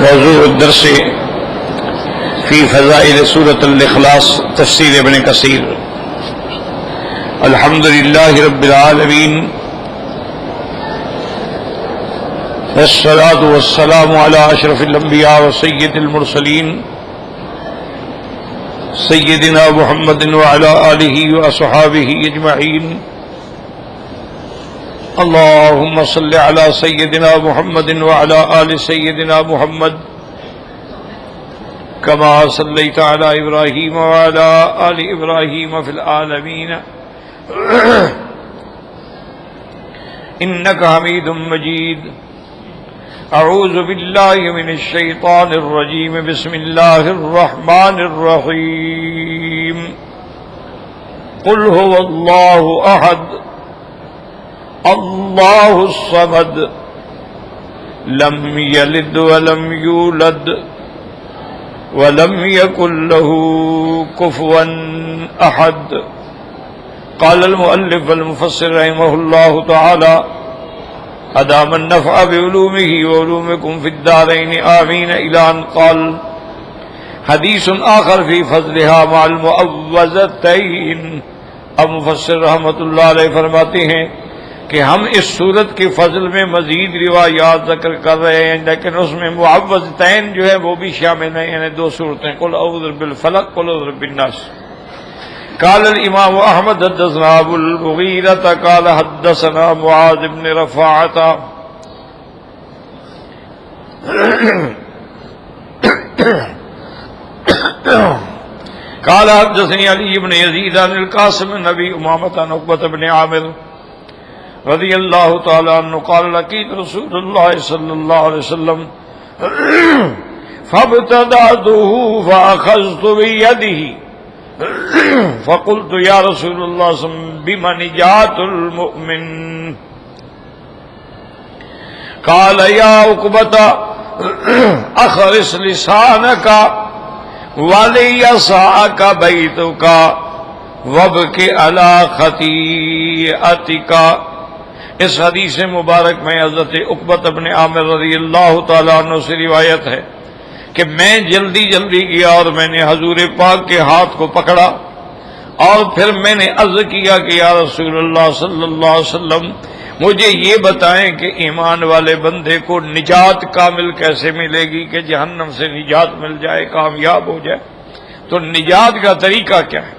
موضوع الدرس فی فضائل سورۃ الاخلاص تفسیر ابن کثیر. الحمد للہ رب العالمین والصلاة والسلام علی اشرف الانبیاء وسید المرسلین سیدنا محمد وعلی آلہ واصحابہ اجمعین. اللهم صل على سيدنا محمد وعلى آل سيدنا محمد كما صليت على إبراهيم وعلى آل إبراهيم في العالمين إنك حميد مجيد. أعوذ بالله من الشيطان الرجيم. بسم الله الرحمن الرحيم. قل هو الله أحد اللہ الصمد لم یلد ولم یولد ولم یکن له کفوا احد. قال المؤلف المفسر رحمہ اللہ تعالی ادام النفع بعلومہ وعلومکم فی الدارین آمین الى ان قال. حدیث آخر فی فضلها مع المعوذتین. اب مفسر رحمۃ اللہ علیہ فرماتے ہیں کہ ہم اس صورت کے فضل میں مزید روایات ذکر کر رہے ہیں، لیکن اس میں معوذتین جو ہے وہ بھی شامل ہیں، یعنی دو صورتیں، قل اعوذ بالفلق قل اعوذ بالناس. قال الامام احمد حدثنا ابو المغیرہ قال حدثنا معاذ بن رفاعة قال حدثني علي بن يزيد عن القاسم بن ابي امامة عن عقبة بن عامر رضی اللہ تعالی عنہ قال لقيت رسول اللہ صلی اللہ علیہ وسلم فابتدعته فأخذت بيده فقلت یا رسول اللہ بما نجات المؤمن. قال یا عقبة اخرس لسانك وليسعك بيتك وابك على خطيئتك. اس حدیث مبارک میں حضرت عقبۃ بن عامر رضی اللہ تعالیٰ عنہ سے روایت ہے کہ میں جلدی گیا اور میں نے حضور پاک کے ہاتھ کو پکڑا اور پھر میں نے عرض کیا کہ یا رسول اللہ صلی اللہ علیہ وسلم مجھے یہ بتائیں کہ ایمان والے بندے کو نجات کامل کیسے ملے گی کہ جہنم سے نجات مل جائے، کامیاب ہو جائے. تو نجات کا طریقہ کیا ہے؟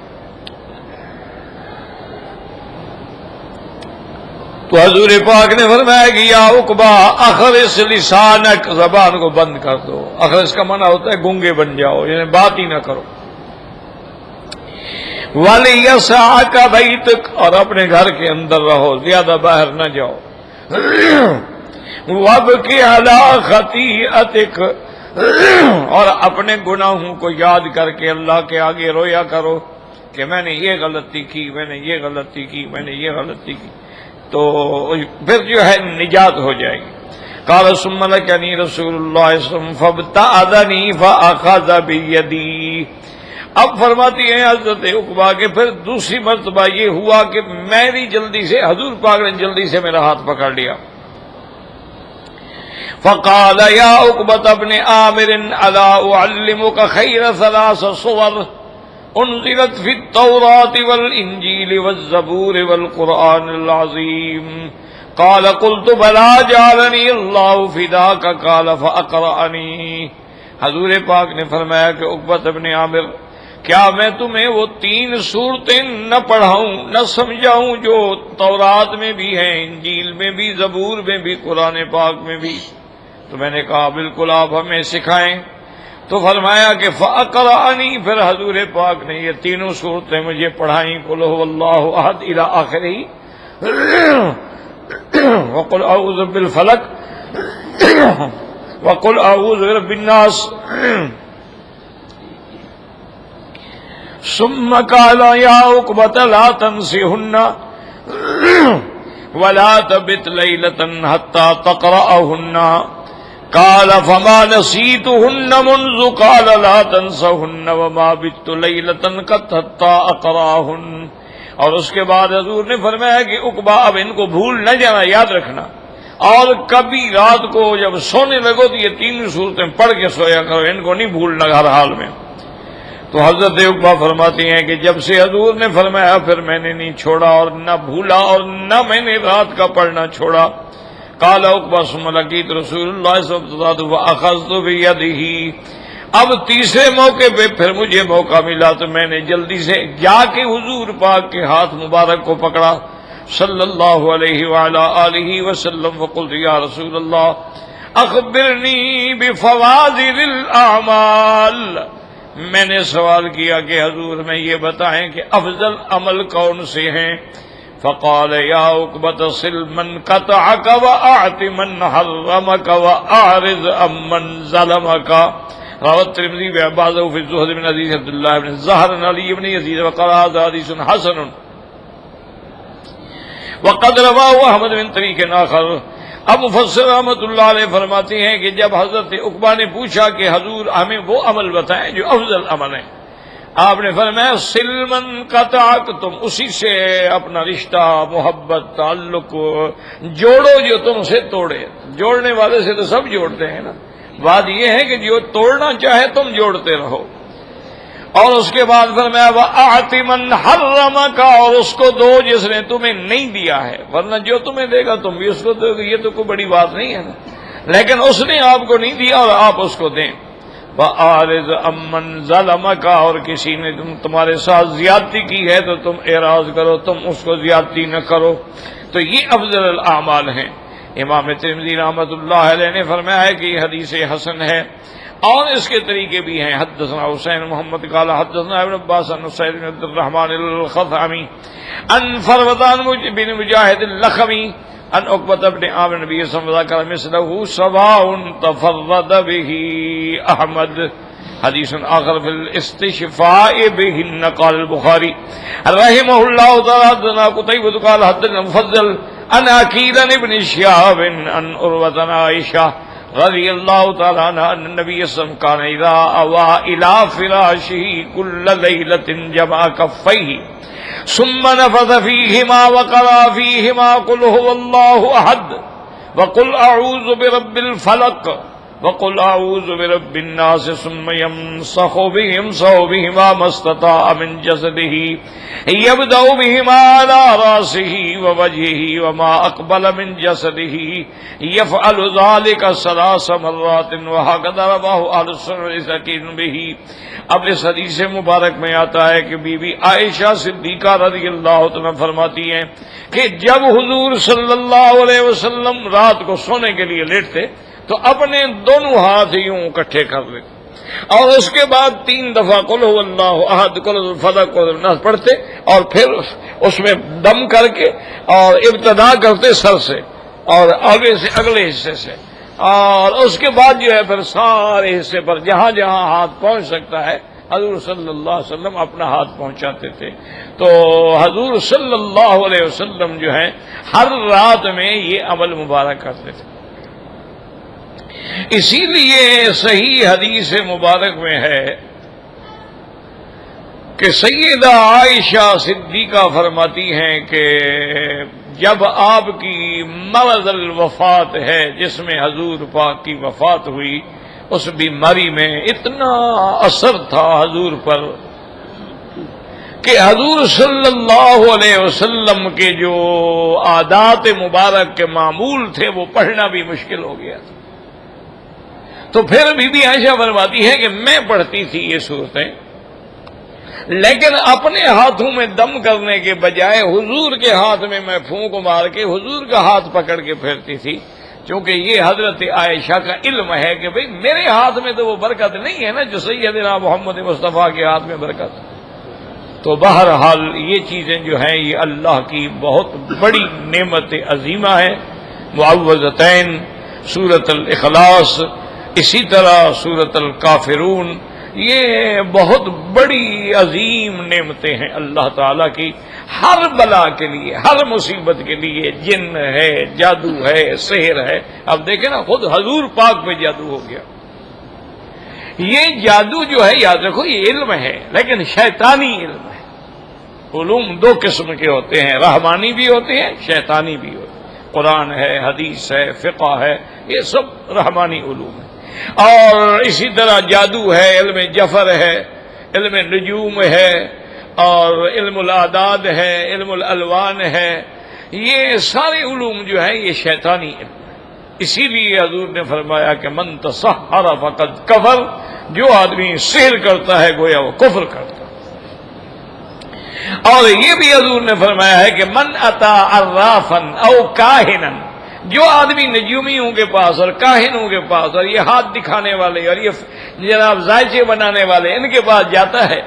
تو حضور پاک نے فرمایا کہ یا عقبہ اخرس لسانک، زبان کو بند کر دو. اخرس کا معنی ہوتا ہے گونگے بن جاؤ، یعنی بات ہی نہ کرو. وَلِيَسْعَكَ بَيْتُكَ، اور اپنے گھر کے اندر رہو، زیادہ باہر نہ جاؤ. وَابْكِ عَلَىٰ خَطِيئَتِكَ، اور اپنے گناہوں کو یاد کر کے اللہ کے آگے رویا کرو کہ میں نے یہ غلطی کی، میں نے یہ غلطی کی، میں نے یہ غلطی کی، تو پھر جو ہے نجات ہو جائے گی. قال ثم لكني رسول الله صلى الله عليه وسلم فابتعدني فاخذ بيدي. اب فرماتی ہیں حضرت عقبہ کہ پھر دوسری مرتبہ یہ ہوا کہ میری جلدی سے حضور پاک نے جلدی سے میرا ہاتھ پکڑ لیا. فقال يا عقبة بن عامر الا اعلمك خير ثلاث صور انزلت فی التوراۃ والانجیل والزبور والقرآن العظیم. قال قلت بلى جعلنی اللہ فداک قال فاقرأنی. حضور پاک نے فرمایا کہ عقبۃ بن عامر کیا میں تمہیں وہ 3 صورتیں نہ پڑھاؤں نہ سمجھاؤں جو تورات میں بھی ہیں، انجیل میں بھی، زبور میں بھی، قرآن پاک میں بھی؟ تو میں نے کہا بالکل آپ ہمیں سکھائیں. تو فرمایا کہ فاقرأنی، پھر حضور پاک نے یہ 3 صورتیں مجھے پڑھائیں، قل هو اللہ احد الی آخرہ، وقل اعوذ بالفلق وقل اعوذ برب الناس. ثم قال یا عقبة لا تنسہن ولا تبت لیلة حتى تقرأهن. قال فما نسيتهن منذ قال لا تنسهن وما بت ليلة قط حتى اقراهن. اور اس کے بعد حضور نے فرمایا کہ عقبہ اب ان کو بھول نہ جانا، یاد رکھنا، اور کبھی رات کو جب سونے لگو تو یہ تین صورتیں پڑھ کے سویا کرو، ان کو نہیں بھولنا ہر حال میں. تو حضرت عقبہ فرماتی ہیں کہ جب سے حضور نے فرمایا پھر میں نے نہیں چھوڑا اور نہ بھولا اور نہ میں نے رات کا پڑھنا چھوڑا. قال عقبہ ثم لقيت رسول اللہ صلی اللہ علیہ وسلم فاخذت بيده. اب تیسرے موقع پہ پھر مجھے موقع ملا تو میں نے جلدی سے جا کے حضور پاک کے ہاتھ مبارک کو پکڑا صلی اللہ علیہ وعلی آلہ وسلم. فقلت یا رسول اللہ اخبرنی بفواضل الاعمال. میں نے سوال کیا کہ حضور میں یہ بتائیں کہ افضل عمل کون سے ہیں. فقال یا عقبۃ صل من قطعک واعط من حرمک واعرض عمن ظلمک. رواه الترمذي بعباده في الزهد من حديث عبد الله بن زهر عن علي بن يزيد وقال هذا حديث حسن وقد رواه احمد من طريق آخر. اب مفسر رحمۃ اللہ علیہ فرماتے ہیں کہ جب حضرت عقبہ نے پوچھا کہ حضور ہمیں وہ عمل بتائیں جو افضل عمل ہے، آپ نے فرمایا سلمن قطعک، تم اسی سے اپنا رشتہ محبت تعلق جوڑو جو تم سے توڑے. جوڑنے والے سے تو سب جوڑتے ہیں نا، بات یہ ہے کہ جو توڑنا چاہے تم جوڑتے رہو. اور اس کے بعد فرمایا وَأَعْطِ مَنْ حَرَّمَكَ، اور اس کو دو جس نے تمہیں نہیں دیا ہے، ورنہ جو تمہیں دے گا تم بھی اس کو دو گے، یہ تو کوئی بڑی بات نہیں ہے نا، لیکن اس نے آپ کو نہیں دیا اور آپ اس کو دیں. وَأَعْرِضْ عَمَّنْ ظَلَمَكَ، اور کسی نے تمہارے ساتھ زیادتی کی ہے تو تم اعراض کرو، تم اس کو زیادتی نہ کرو. تو یہ افضل الاعمال ہیں. امام ترمذی رحمۃ اللہ علیہ نے فرمایا ہے کہ یہ حدیث حسن ہے، اور اس کے طریقے بھی ہیں. حدثنا حسین محمد قال حدثنا ابن عباس عن سعید بن عبد الرحمن الخثعمی عن فروة بن مجاہد اللخمی عن عقبة بن عامر النبي صلى الله عليه وسلم مثله سواء تفرد به احمد. حدیث آخر في الاستشفاء بهن. قال البخاری رحمه الله تعالى حدثنا قتيبة قال حدثنا مفضل عن عقیل بن شهاب عن عروة عن عائشة رضی اللہ تعالی عنہ ان النبی صلی اللہ علیہ وسلم کان اذا اوى الى فراشه كل ليلة جمع كفيه ثم نفث فيهما وقرأ فيهما قل هو الله احد وقل اعوذ برب الفلق وقل اعوذ برب الناس ثم يمسح بهما ما استطاع من جسده يبدأ بهما على راسه ووجهه وما اقبل من جسده يفعل ذلك 3 مرات وهكذا رواه اهل السنن به. اب اس حدیث مبارک میں آتا ہے کہ بی بی عائشہ صدیقہ رضی اللہ عنہا فرماتی ہیں کہ جب حضور صلی اللہ علیہ وسلم رات کو سونے کے لیے لیٹتے تو اپنے دونوں ہاتھ یوں اکٹھے کر لیتے اور اس کے بعد 3 دفعہ قل هو اللہ احد قل الفلق قل الناس پڑھتے اور پھر اس میں دم کر کے اور ابتدا کرتے سر سے اور آگے سے اگلے حصے سے، اور اس کے بعد جو ہے پھر سارے حصے پر جہاں جہاں ہاتھ پہنچ سکتا ہے حضور صلی اللہ علیہ وسلم اپنا ہاتھ پہنچاتے تھے. تو حضور صلی اللہ علیہ وسلم جو ہے ہر رات میں یہ عمل مبارک کرتے تھے. اسی لیے صحیح حدیث مبارک میں ہے کہ سیدہ عائشہ صدیقہ فرماتی ہیں کہ جب آپ کی مرض الوفات ہے جس میں حضور پاک کی وفات ہوئی، اس بیماری میں اتنا اثر تھا حضور پر کہ حضور صلی اللہ علیہ وسلم کے جو عادات مبارک کے معمول تھے وہ پڑھنا بھی مشکل ہو گیا تھا. تو پھر بی بی عائشہ فرماتی ہے کہ میں پڑھتی تھی یہ صورتیں، لیکن اپنے ہاتھوں میں دم کرنے کے بجائے حضور کے ہاتھ میں میں پھونک مار کے حضور کا ہاتھ پکڑ کے پھیرتی تھی، کیونکہ یہ حضرت عائشہ کا علم ہے کہ بھئی میرے ہاتھ میں تو وہ برکت نہیں ہے نا جو سیدنا محمد مصطفیٰ کے ہاتھ میں برکت. تو بہرحال یہ چیزیں جو ہیں یہ اللہ کی بہت بڑی نعمت عظیمہ ہے. معوذتین، سورۃ الاخلاص، اسی طرح سورۃ الکافرون، یہ بہت بڑی عظیم نعمتیں ہیں اللہ تعالیٰ کی، ہر بلا کے لیے، ہر مصیبت کے لیے، جن ہے، جادو ہے، سحر ہے۔ اب دیکھیں نا، خود حضور پاک پہ جادو ہو گیا۔ یہ جادو جو ہے، یاد رکھو، یہ علم ہے لیکن شیطانی علم ہے۔ علوم دو قسم کے ہوتے ہیں، رحمانی بھی ہوتے ہیں، شیطانی بھی ہوتے ہیں۔ قرآن ہے، حدیث ہے، فقہ ہے، یہ سب رحمانی علوم ہے۔ اور اسی طرح جادو ہے، علم جفر ہے، علم نجوم ہے، اور علم الاعداد ہے، علم الالوان ہے۔ یہ سارے علوم جو ہیں یہ شیطانی علم ہے۔ اسی لیے حضور نے فرمایا کہ من تسحر فقد کفر، جو آدمی سحر کرتا ہے گویا وہ کفر کرتا ہے۔ اور یہ بھی حضور نے فرمایا ہے کہ من اتا عرافا او کاہنا، جو آدمی نجومیوں کے پاس اور کاہنوں کے پاس اور یہ ہاتھ دکھانے والے اور یہ جناب ذائچے بنانے والے ان کے پاس جاتا ہے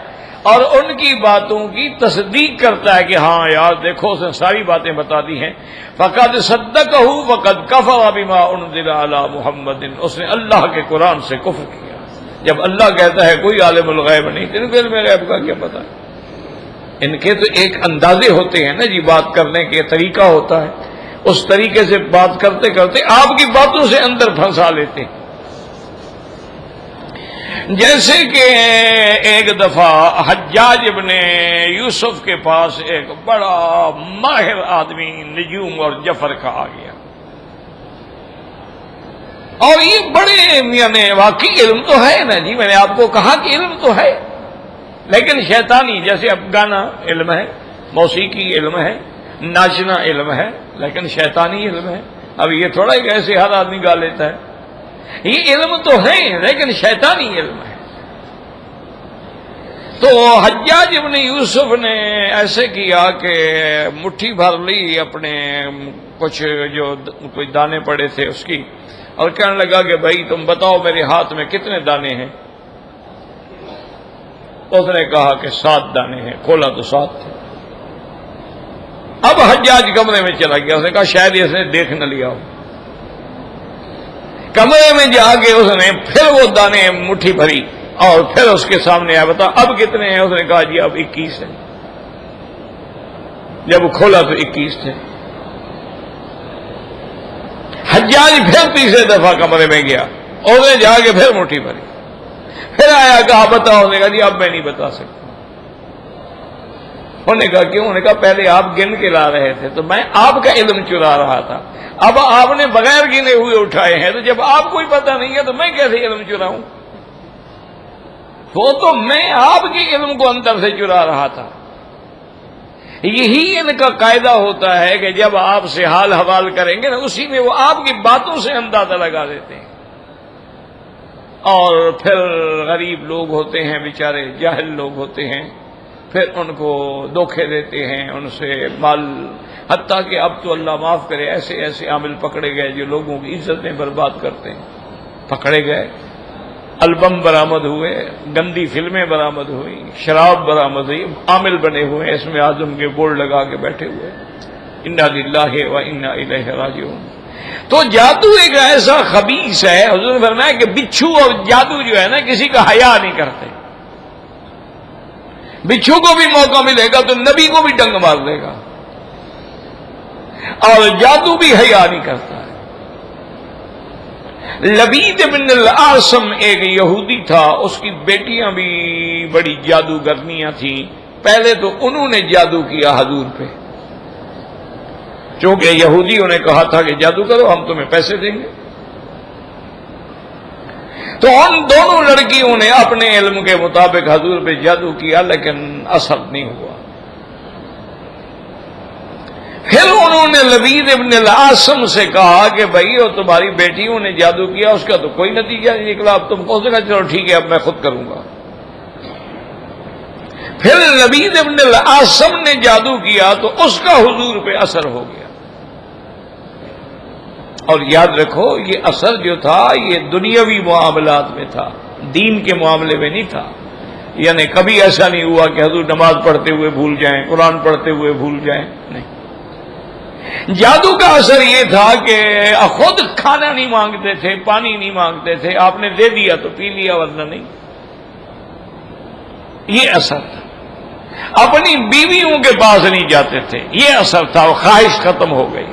اور ان کی باتوں کی تصدیق کرتا ہے کہ ہاں یار دیکھو اس نے ساری باتیں بتا دی ہیں، فقد صدقہ وقد کفر بما انزل علی محمد، اس نے اللہ کے قرآن سے کفر کیا۔ جب اللہ کہتا ہے کوئی عالم الغیب نہیں، تو ان کو علم غیب کا کیا پتا؟ ان کے تو ایک اندازے ہوتے ہیں نا جی، بات کرنے کے طریقہ ہوتا ہے، اس طریقے سے بات کرتے کرتے آپ کی باتوں سے اندر پھنسا لیتے ہیں۔ جیسے کہ ایک دفعہ حجاج ابن یوسف کے پاس ایک بڑا ماہر آدمی نجوم اور جفر کا آ گیا، اور یہ بڑے یعنی واقعی علم تو ہے نا جی، میں نے آپ کو کہا کہ علم تو ہے لیکن شیطانی، جیسے اب گانا علم ہے، موسیقی علم ہے، ناچنا علم ہے، لیکن شیطانی علم ہے۔ اب یہ تھوڑا ہی ایسے ہر آدمی گا لیتا ہے، یہ علم تو ہے لیکن شیطانی علم ہے۔ تو حجاج ابن یوسف نے ایسے کیا کہ مٹھی بھر لی اپنے کچھ جو کوئی دانے پڑے تھے اس کی، اور کہنے لگا کہ بھائی تم بتاؤ میرے ہاتھ میں کتنے دانے ہیں؟ اس نے کہا کہ 7 دانے ہیں، کھولا تو 7 تھے۔ اب حجاج کمرے میں چلا گیا، اس نے کہا شاید اس نے دیکھ نہ لیا ہو۔ کمرے میں جا کے اس نے پھر وہ دانے مٹھی بھری اور پھر اس کے سامنے آیا، بتا اب کتنے ہیں؟ اس نے کہا جی اب 21 ہیں۔ جب کھولا تو 21 تھے۔ حجاج پھر تیسرے دفعہ کمرے میں گیا، اس نے جا کے پھر مٹھی بھری، پھر آیا، کہا بتاؤ؟ اس نے کہا جی اب میں نہیں بتا سکتا۔ انہوں نے کہا کیوں؟ انہوں نے کہا پہلے آپ گن کے لا رہے تھے تو میں آپ کا علم چرا رہا تھا، اب آپ نے بغیر گنے ہوئے اٹھائے ہیں، تو جب آپ کو ہی پتہ نہیں ہے تو میں کیسے علم چراؤں؟ وہ تو میں آپ کے علم کو اندر سے چرا رہا تھا۔ یہی ان کا قاعدہ ہوتا ہے کہ جب آپ سے حال حوال کریں گے نا، اسی میں وہ آپ کی باتوں سے اندازہ لگا دیتے ہیں۔ اور پھر غریب لوگ ہوتے ہیں بیچارے، جاہل لوگ ہوتے ہیں، پھر ان کو دھوکے دیتے ہیں، ان سے مال، حتیٰ کہ اب تو اللہ معاف کرے ایسے ایسے عامل پکڑے گئے جو لوگوں کی عزتیں برباد کرتے ہیں، پکڑے گئے، البم برآمد ہوئے، گندی فلمیں برآمد ہوئی، شراب برآمد ہوئی، عامل بنے ہوئے، اس میں اعظم کے بورڈ لگا کے بیٹھے ہوئے، انا للہ و انا الیہ راجعون۔ تو جادو ایک ایسا خبیث ہے، حضور نے فرمایا کہ بچھو اور جادو جو ہے نا کسی کا حیا نہیں کرتے۔ بچھو کو بھی موقع ملے گا تو نبی کو بھی ڈنگ مار دے گا، اور جادو بھی حیا نہیں کرتا ہے۔ لبید بن العاصم ایک یہودی تھا، اس کی بیٹیاں بھی بڑی جادوگرنیاں تھیں۔ پہلے تو انہوں نے جادو کیا حضور پہ، چونکہ یہودیوں نے کہا تھا کہ جادو کرو ہم تمہیں پیسے دیں گے، تو ان دونوں لڑکیوں نے اپنے علم کے مطابق حضور پہ جادو کیا لیکن اثر نہیں ہوا۔ پھر انہوں نے لبید ابن العاصم سے کہا کہ بھائی وہ تمہاری بیٹیوں نے جادو کیا، اس کا تو کوئی نتیجہ نہیں نکلا، اب تم کو سے کہا چلو ٹھیک ہے اب میں خود کروں گا۔ پھر لبید ابن العاصم نے جادو کیا تو اس کا حضور پہ اثر ہو گیا۔ اور یاد رکھو یہ اثر جو تھا یہ دنیاوی معاملات میں تھا، دین کے معاملے میں نہیں تھا۔ یعنی کبھی ایسا نہیں ہوا کہ حضور نماز پڑھتے ہوئے بھول جائیں، قرآن پڑھتے ہوئے بھول جائیں، نہیں۔ جادو کا اثر یہ تھا کہ خود کھانا نہیں مانگتے تھے، پانی نہیں مانگتے تھے، آپ نے دے دیا تو پی لیا ورنہ نہیں۔ یہ اثر تھا. اپنی بیویوں کے پاس نہیں جاتے تھے، یہ اثر تھا. وہ خواہش ختم ہو گئی.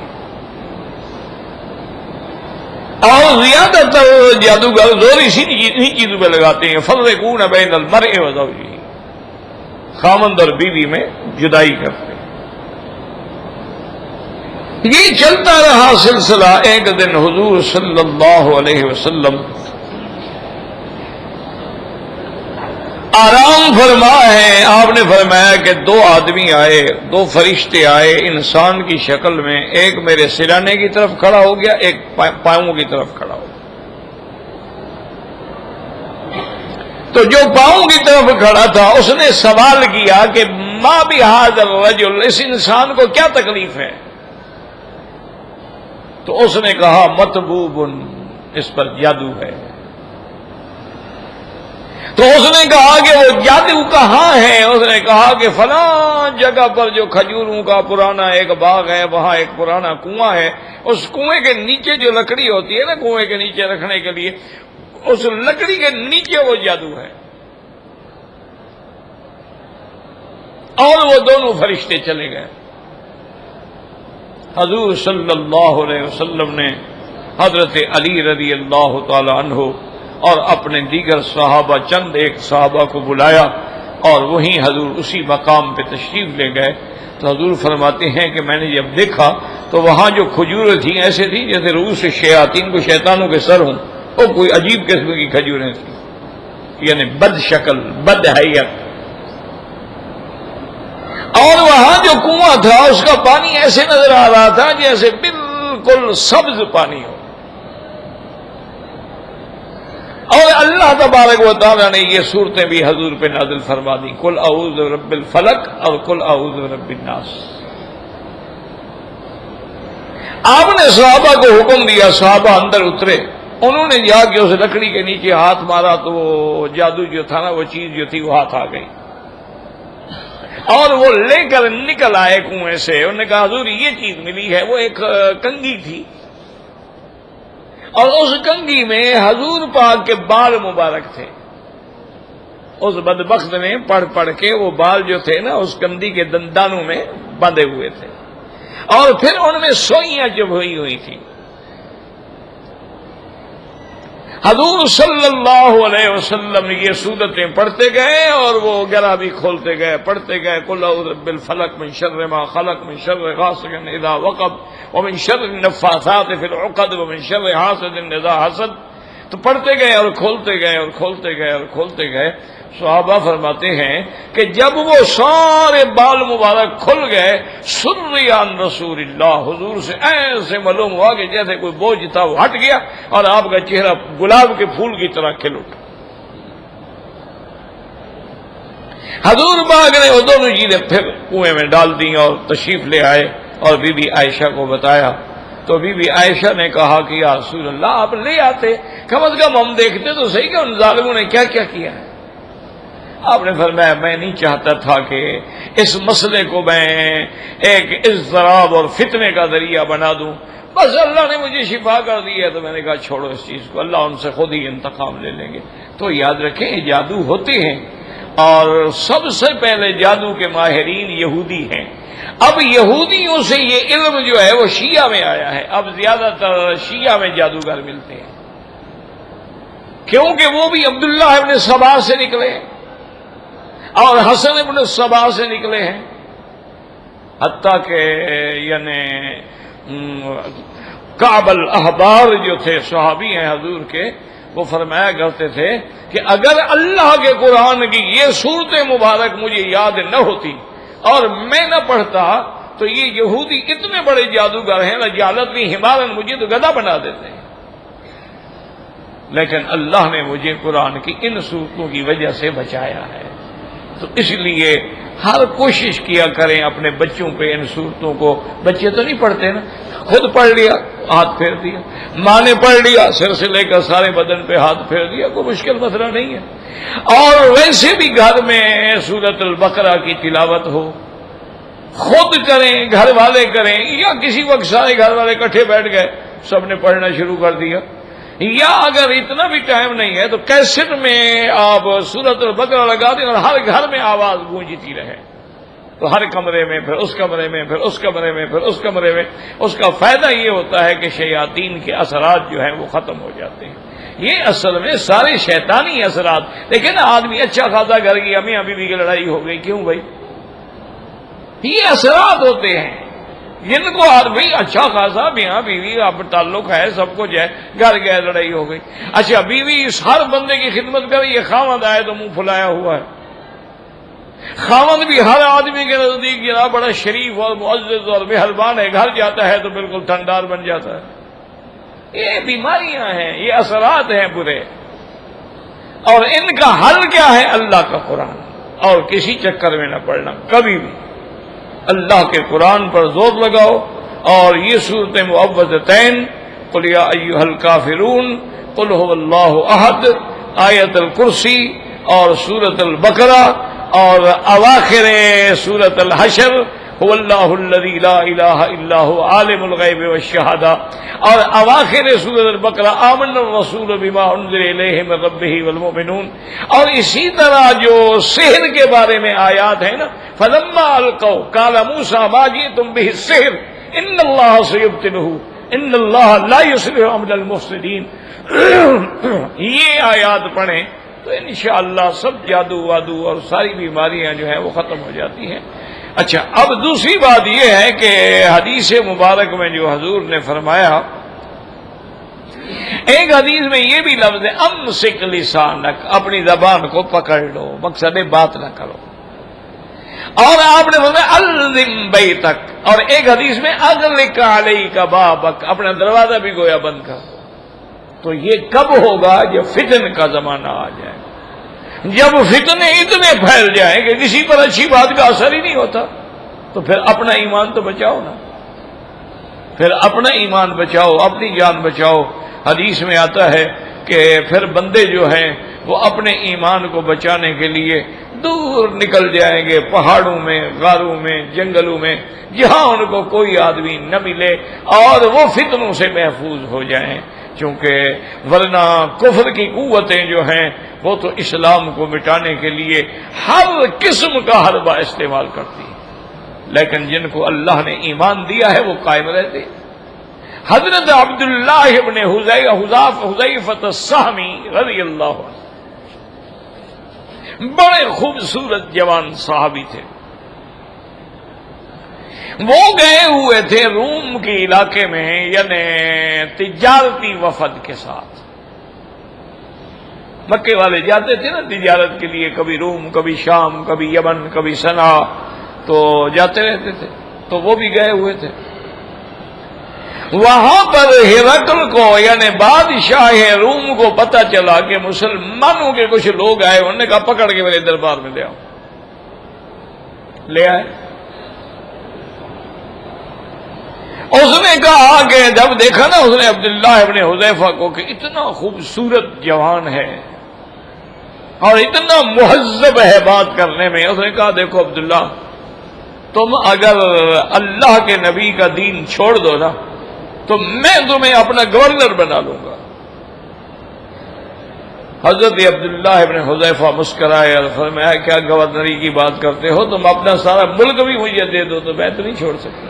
اور زیادہ تر جادوگر زور انہی چیزوں پہ لگاتے ہیں. فرقون بین المرء وزوجہ، خاوند اور بیوی میں جدائی کرتے. یہ چلتا رہا سلسلہ. ایک دن حضور صلی اللہ علیہ وسلم آرام فرما ہے. آپ نے فرمایا کہ دو آدمی آئے، دو فرشتے آئے انسان کی شکل میں. ایک میرے سرانے کی طرف کھڑا ہو گیا، ایک پاؤں کی طرف کھڑا ہو گیا. تو جو پاؤں کی طرف کھڑا تھا اس نے سوال کیا کہ ما بہذا الرجل، اس انسان کو کیا تکلیف ہے؟ تو اس نے کہا مطبوب، اس پر جادو ہے. تو اس نے کہا کہ وہ جادو کہاں ہے؟ اس نے کہا کہ فلاں جگہ پر جو کھجوروں کا پرانا ایک باغ ہے، وہاں ایک پرانا کنواں ہے. اس کنویں کے نیچے جو لکڑی ہوتی ہے نا کنویں کے نیچے رکھنے کے لیے، اس لکڑی کے نیچے وہ جادو ہے. اور وہ دونوں فرشتے چلے گئے. حضور صلی اللہ علیہ وسلم نے حضرت علی رضی اللہ تعالی عنہ اور اپنے دیگر صحابہ، چند ایک صحابہ کو بلایا اور وہیں حضور اسی مقام پہ تشریف لے گئے. تو حضور فرماتے ہیں کہ میں نے جب دیکھا تو وہاں جو کھجوریں تھیں ایسے تھیں جیسے رؤوس شیاطین کو شیطانوں کے سر ہوں. وہ کوئی عجیب قسم کی کھجوریں تھیں، یعنی بد شکل، بد حیت. اور وہاں جو کنواں تھا اس کا پانی ایسے نظر آ رہا تھا جیسے بالکل سبز پانی ہو. اور اللہ تبارک و تعالیٰ نے یہ صورتیں بھی حضور پہ نازل فرما دی. قل اعوذ برب الفلق اور قل اعوذ برب الناس. آپ نے صحابہ کو حکم دیا، صحابہ اندر اترے. انہوں نے جا کے اس لکڑی کے نیچے ہاتھ مارا تو وہ جادو جو تھا نا، وہ چیز جو تھی وہ ہاتھ آ گئی. اور وہ لے کر نکل آئے کنویں سے. انہوں نے کہا حضور یہ چیز ملی ہے. وہ ایک کنگھی تھی اور اس کنگھی میں حضور پاک کے بال مبارک تھے. اس بدبخت نے پڑھ پڑھ کے وہ بال جو تھے نا اس کندھی کے دندانوں میں بندھے ہوئے تھے اور پھر ان میں سوئیاں چبھئی ہوئی تھی. حضور صلی اللہ علیہ وسلم یہ صورتیں پڑھتے گئے اور وہ گلا بھی کھولتے گئے، پڑھتے گئے. قل اعوذ برب الفلق من شر ما خلق من شر غاسق اذا وقب ومن شر النفاثات في العقد ومن شر حاسد اذا حسد. تو پڑھتے گئے اور کھولتے گئے اور کھولتے گئے اور کھولتے گئے. صحابہ فرماتے ہیں کہ جب وہ سارے بال مبارک کھل گئے، سری عن رسول اللہ، حضور سے ایسے معلوم ہوا کہ جیسے کوئی بوجھ تھا وہ ہٹ گیا اور آپ کا چہرہ گلاب کے پھول کی طرح کھل اٹھا. حضور پاک نے وہ دونوں چیزیں پھر کنویں میں ڈال دیں اور تشریف لے آئے اور بی بی عائشہ کو بتایا. تو بی بی عائشہ نے کہا کہ یا رسول اللہ آپ لے آتے، کم از کم ہم دیکھتے تو صحیح کہ ان ظالموں نے کیا کیا کیا ہے. آپ نے فرمایا میں نہیں چاہتا تھا کہ اس مسئلے کو میں ایک اضطراب اور فتنے کا ذریعہ بنا دوں. بس اللہ نے مجھے شفا کر دی ہے تو میں نے کہا چھوڑو اس چیز کو، اللہ ان سے خود ہی انتقام لے لیں گے. تو یاد رکھیں یہ جادو ہوتے ہیں اور سب سے پہلے جادو کے ماہرین یہودی ہیں. اب یہودیوں سے یہ علم جو ہے وہ شیعہ میں آیا ہے. اب زیادہ تر شیعہ میں جادوگر ملتے ہیں کیونکہ وہ بھی عبداللہ ابن سبا سے نکلے ہیں اور حسن ابن سبا سے نکلے ہیں. حتیٰ کہ یعنی کعب الاحبار جو تھے صحابی ہیں حضور کے، وہ فرمایا کرتے تھے کہ اگر اللہ کے قرآن کی یہ صورت مبارک مجھے یاد نہ ہوتی اور میں نہ پڑھتا تو یہ یہودی اتنے بڑے جادوگر ہیں لجعلتنی حمارا، مجھے تو گدھا بنا دیتے ہیں. لیکن اللہ نے مجھے قرآن کی ان صورتوں کی وجہ سے بچایا ہے. تو اس لیے ہر کوشش کیا کریں اپنے بچوں پہ ان صورتوں کو. بچے تو نہیں پڑھتے نا، خود پڑھ لیا ہاتھ پھیر دیا، ماں نے پڑھ لیا سر سے لے کر سارے بدن پہ ہاتھ پھیر دیا، کوئی مشکل مسئلہ نہیں ہے. اور ویسے بھی گھر میں سورۃ البقرہ کی تلاوت ہو، خود کریں، گھر والے کریں، یا کسی وقت سارے گھر والے اکٹھے بیٹھ گئے سب نے پڑھنا شروع کر دیا، یا اگر اتنا بھی ٹائم نہیں ہے تو کیسٹ میں آپ سورۃ البقرہ لگا دیں اور ہر گھر میں آواز گونجتی رہے، تو ہر کمرے میں، پھر اس کمرے میں، پھر اس کمرے میں، پھر اس کمرے میں، اس کا فائدہ یہ ہوتا ہے کہ شیاطین کے اثرات جو ہیں وہ ختم ہو جاتے ہیں۔ یہ اصل میں سارے شیطانی اثرات، لیکن آدمی اچھا خاصا گھر کی میاں بیوی کی لڑائی ہو گئی، کیوں بھائی؟ یہ اثرات ہوتے ہیں جن کو آدمی اچھا خاصا میاں بیوی اب تعلق ہے، سب کچھ ہے، گھر گئے لڑائی ہو گئی۔ اچھا بیوی اس ہر بندے کی خدمت کر رہی ہے، خاوند آئے تو منہ پھلایا ہوا ہے، خاوند بھی ہر آدمی کے نزدیک جناب بڑا شریف اور معزز اور مہربان ہے، گھر جاتا ہے تو بالکل ٹھنڈار بن جاتا ہے۔ یہ بیماریاں ہیں، یہ اثرات ہیں برے، اور ان کا حل کیا ہے؟ اللہ کا قرآن، اور کسی چکر میں نہ پڑنا کبھی بھی۔ اللہ کے قرآن پر زور لگاؤ، اور یہ صورت معوذتین، قل یا ایھا الکافرون، قل ھو اللہ احد، آیت الکرسی اور سورۃ البقرہ اور اواخر سورۃ الحشر، هو اللہ الذی لا الہ الا هو عالم الغیب والشہادہ، اور اواخر سورۃ البقرہ آمن الرسول بما انزل الیہ من ربہ والمؤمنون۔ اور اسی طرح جو سحر کے بارے میں آیات ہیں نا، فلما القوا قال موسیٰ ما جئتم بہ السحر ان اللہ سیبطلہ ان اللہ لا یصلح عمل المفسدین۔ یہ آیات پڑھیں تو انشاءاللہ سب جادو وادو اور ساری بیماریاں جو ہیں وہ ختم ہو جاتی ہیں۔ اچھا، اب دوسری بات یہ ہے کہ حدیث مبارک میں جو حضور نے فرمایا، ایک حدیث میں یہ بھی لفظ ہے امسک لسانک، اپنی زبان کو پکڑ لو، مقصد بات نہ کرو، اور آپ نے فرمایا الزم بیتک، اور ایک حدیث میں اغلق علیک بابک، اپنا دروازہ بھی گویا بند کر۔ تو یہ کب ہوگا؟ جب فتن کا زمانہ آ جائے، جب فتنے اتنے پھیل جائیں کہ کسی پر اچھی بات کا اثر ہی نہیں ہوتا، تو پھر اپنا ایمان تو بچاؤ نا، پھر اپنا ایمان بچاؤ، اپنی جان بچاؤ۔ حدیث میں آتا ہے کہ پھر بندے جو ہیں وہ اپنے ایمان کو بچانے کے لیے دور نکل جائیں گے، پہاڑوں میں، غاروں میں، جنگلوں میں، جہاں ان کو کوئی آدمی نہ ملے، اور وہ فتنوں سے محفوظ ہو جائیں، چونکہ ورنہ کفر کی قوتیں جو ہیں وہ تو اسلام کو مٹانے کے لیے ہر قسم کا حربہ استعمال کرتی ہیں، لیکن جن کو اللہ نے ایمان دیا ہے وہ قائم رہتے ہیں۔ حضرت عبداللہ ابن حذیفہ السہمی رضی اللہ عنہ بڑے خوبصورت جوان صحابی تھے، وہ گئے ہوئے تھے روم کے علاقے میں، یعنی تجارتی وفد کے ساتھ۔ مکے والے جاتے تھے نا تجارت کے لیے، کبھی روم، کبھی شام، کبھی یمن، کبھی صنعا، تو جاتے رہتے تھے، تو وہ بھی گئے ہوئے تھے۔ وہاں پر ہرقل کو یعنی بادشاہ روم کو پتہ چلا کہ مسلمانوں کے کچھ لوگ آئے، انہوں نے کہا پکڑ کے میرے دربار میں لے آؤ، لے آئے۔ اس نے کہا کہ جب دیکھا نا اس نے عبداللہ ابن حذیفہ کو کہ اتنا خوبصورت جوان ہے اور اتنا مہذب ہے بات کرنے میں، اس نے کہا دیکھو عبداللہ، تم اگر اللہ کے نبی کا دین چھوڑ دو نا تو میں تمہیں اپنا گورنر بنا لوں گا۔ حضرت عبداللہ ابن حذیفہ مسکرائے اور فرمایا کیا گورنری کی بات کرتے ہو، تم اپنا سارا ملک بھی مجھے دے دو تو میں تو نہیں چھوڑ سکتا،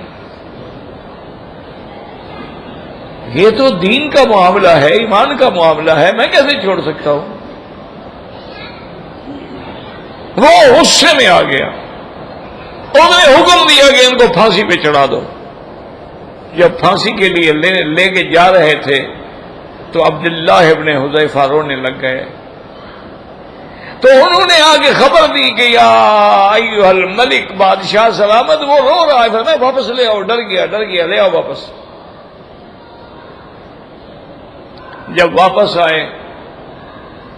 یہ تو دین کا معاملہ ہے، ایمان کا معاملہ ہے، میں کیسے چھوڑ سکتا ہوں۔ وہ غصے میں آ گیا، انہوں نے حکم دیا کہ ان کو پھانسی پہ چڑھا دو۔ جب پھانسی کے لیے لے کے جا رہے تھے تو عبداللہ ابن حذیفہ رونے لگ گئے، تو انہوں نے آگے خبر دی کہ یا ایھا الملک، بادشاہ سلامت، وہ رو رہا ہے، فرمایا واپس لے آؤ، ڈر گیا لے آؤ واپس۔ جب واپس آئے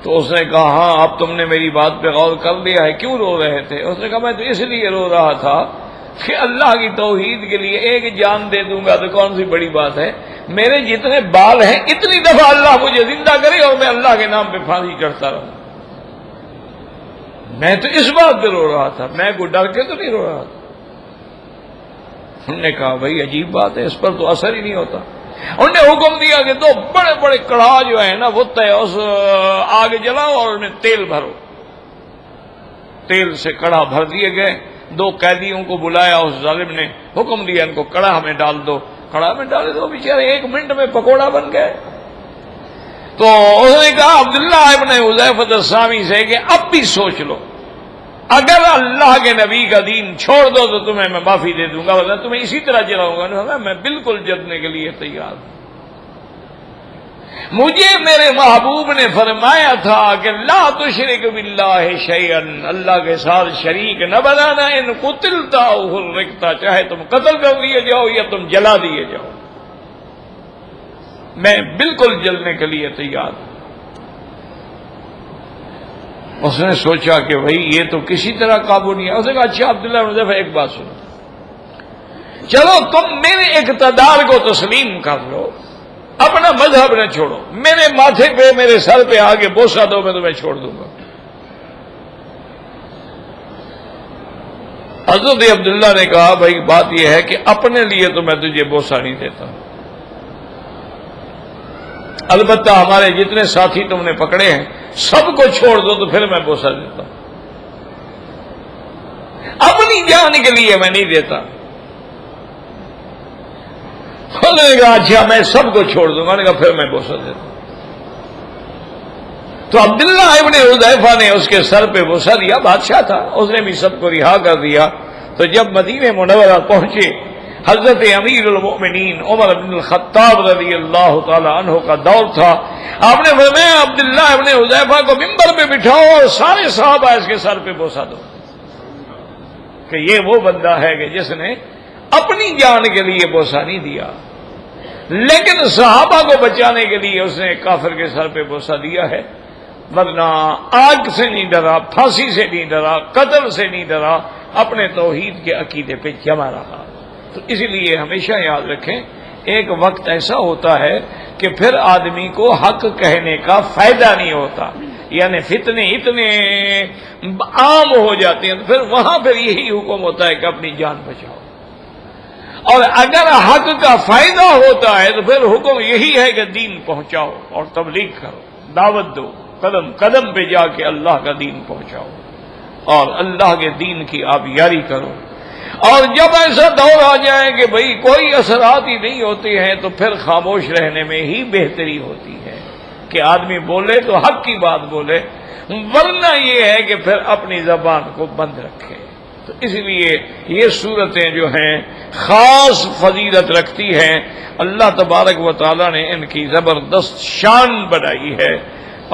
تو اس نے کہا ہاں اب تم نے میری بات پہ غور کر لیا ہے، کیوں رو رہے تھے؟ اس نے کہا میں تو اس لیے رو رہا تھا کہ اللہ کی توحید کے لیے ایک جان دے دوں گا تو کون سی بڑی بات ہے، میرے جتنے بال ہیں اتنی دفعہ اللہ مجھے زندہ کرے اور میں اللہ کے نام پہ پھانسی چڑھتا رہوں۔ میں تو اس بات پہ رو رہا تھا، میں کوئی ڈر کے تو نہیں رو رہا تھا۔ ہم نے کہا بھائی عجیب بات ہے، اس پر تو اثر ہی نہیں ہوتا۔ انہوں نے حکم دیا کہ دو بڑے بڑے کڑھا جو ہے نا وہ اس آگ جلاؤ اور انہیں تیل بھرو. تیل سے کڑھا بھر دیے گئے. دو قیدیوں کو بلایا اس ظالم نے, حکم دیا ان کو کڑھا میں ڈال دو. کڑھا میں ڈالے دو, بیچارے 1 منٹ میں پکوڑا بن گئے. تو اس نے کہا عبداللہ ابن حذیفہ السامی سے کہ اب بھی سوچ لو, اگر اللہ کے نبی کا دین چھوڑ دو تو تمہیں میں معافی دے دوں گا, ورنہ تمہیں اسی طرح جلاؤں گا. میں بالکل جلنے کے لیے تیار ہوں. مجھے میرے محبوب نے فرمایا تھا کہ لا تشرک باللہ شیئا, اللہ کے ساتھ شریک نہ بنانا. ان قتلتا او حرقتا, چاہے تم قتل کر دیے جاؤ یا تم جلا دیے جاؤ, میں بالکل جلنے کے لیے تیار ہوں. اس نے سوچا کہ بھائی یہ تو کسی طرح قابو نہیں ہے. اس نے کہا اچھا عبداللہ بن حذیفہ ایک بات سنو, چلو تم میرے اقتدار کو تسلیم کر لو, اپنا مذہب نہ چھوڑو, میرے ماتھے پہ میرے سر پہ آگے بوسہ دو, میں تمہیں چھوڑ دوں گا. حضرت عبداللہ نے کہا بھائی بات یہ ہے کہ اپنے لیے تو میں تجھے بوسہ نہیں دیتا, البتہ ہمارے جتنے ساتھی تم نے پکڑے ہیں سب کو چھوڑ دو تو پھر میں بوسہ دیتا ہوں. اپنی جان کے لیے میں نہیں دیتا. انہوں نے کہا اچھا میں سب کو چھوڑ دوں گا. انہوں نے کہا پھر میں بوسہ دیتا ہوں. تو عبداللہ ابن حذیفہ نے اس کے سر پہ بوسہ دیا. بادشاہ تھا, اس نے بھی سب کو رہا کر دیا. تو جب مدینہ منورہ پہنچے, حضرت امیر المؤمنین عمر بن الخطاب رضی اللہ تعالی عنہ کا دور تھا. آپ نے فرمایا عبداللہ ابن حذیفہ کو ممبر پہ بٹھاؤ اور سارے صحابہ اس کے سر پہ بوسہ دو کہ یہ وہ بندہ ہے کہ جس نے اپنی جان کے لیے بوسہ نہیں دیا, لیکن صحابہ کو بچانے کے لیے اس نے کافر کے سر پہ بوسہ دیا ہے. ورنہ آگ سے نہیں ڈرا, پھانسی سے نہیں ڈرا, قتل سے نہیں ڈرا, اپنے توحید کے عقیدے پہ جمع رہا. تو اسی لیے ہمیشہ یاد رکھیں, ایک وقت ایسا ہوتا ہے کہ پھر آدمی کو حق کہنے کا فائدہ نہیں ہوتا, یعنی فتنے اتنے عام ہو جاتے ہیں, تو پھر وہاں پھر یہی حکم ہوتا ہے کہ اپنی جان بچاؤ. اور اگر حق کا فائدہ ہوتا ہے تو پھر حکم یہی ہے کہ دین پہنچاؤ اور تبلیغ کرو, دعوت دو, قدم قدم پہ جا کے اللہ کا دین پہنچاؤ اور اللہ کے دین کی آپ یاری کرو. اور جب ایسا دور آ جائے کہ بھئی کوئی اثرات ہی نہیں ہوتے ہیں تو پھر خاموش رہنے میں ہی بہتری ہوتی ہے کہ آدمی بولے تو حق کی بات بولے, ورنہ یہ ہے کہ پھر اپنی زبان کو بند رکھے. تو اس لیے یہ صورتیں جو ہیں خاص فضیلت رکھتی ہیں. اللہ تبارک و تعالی نے ان کی زبردست شان بنائی ہے.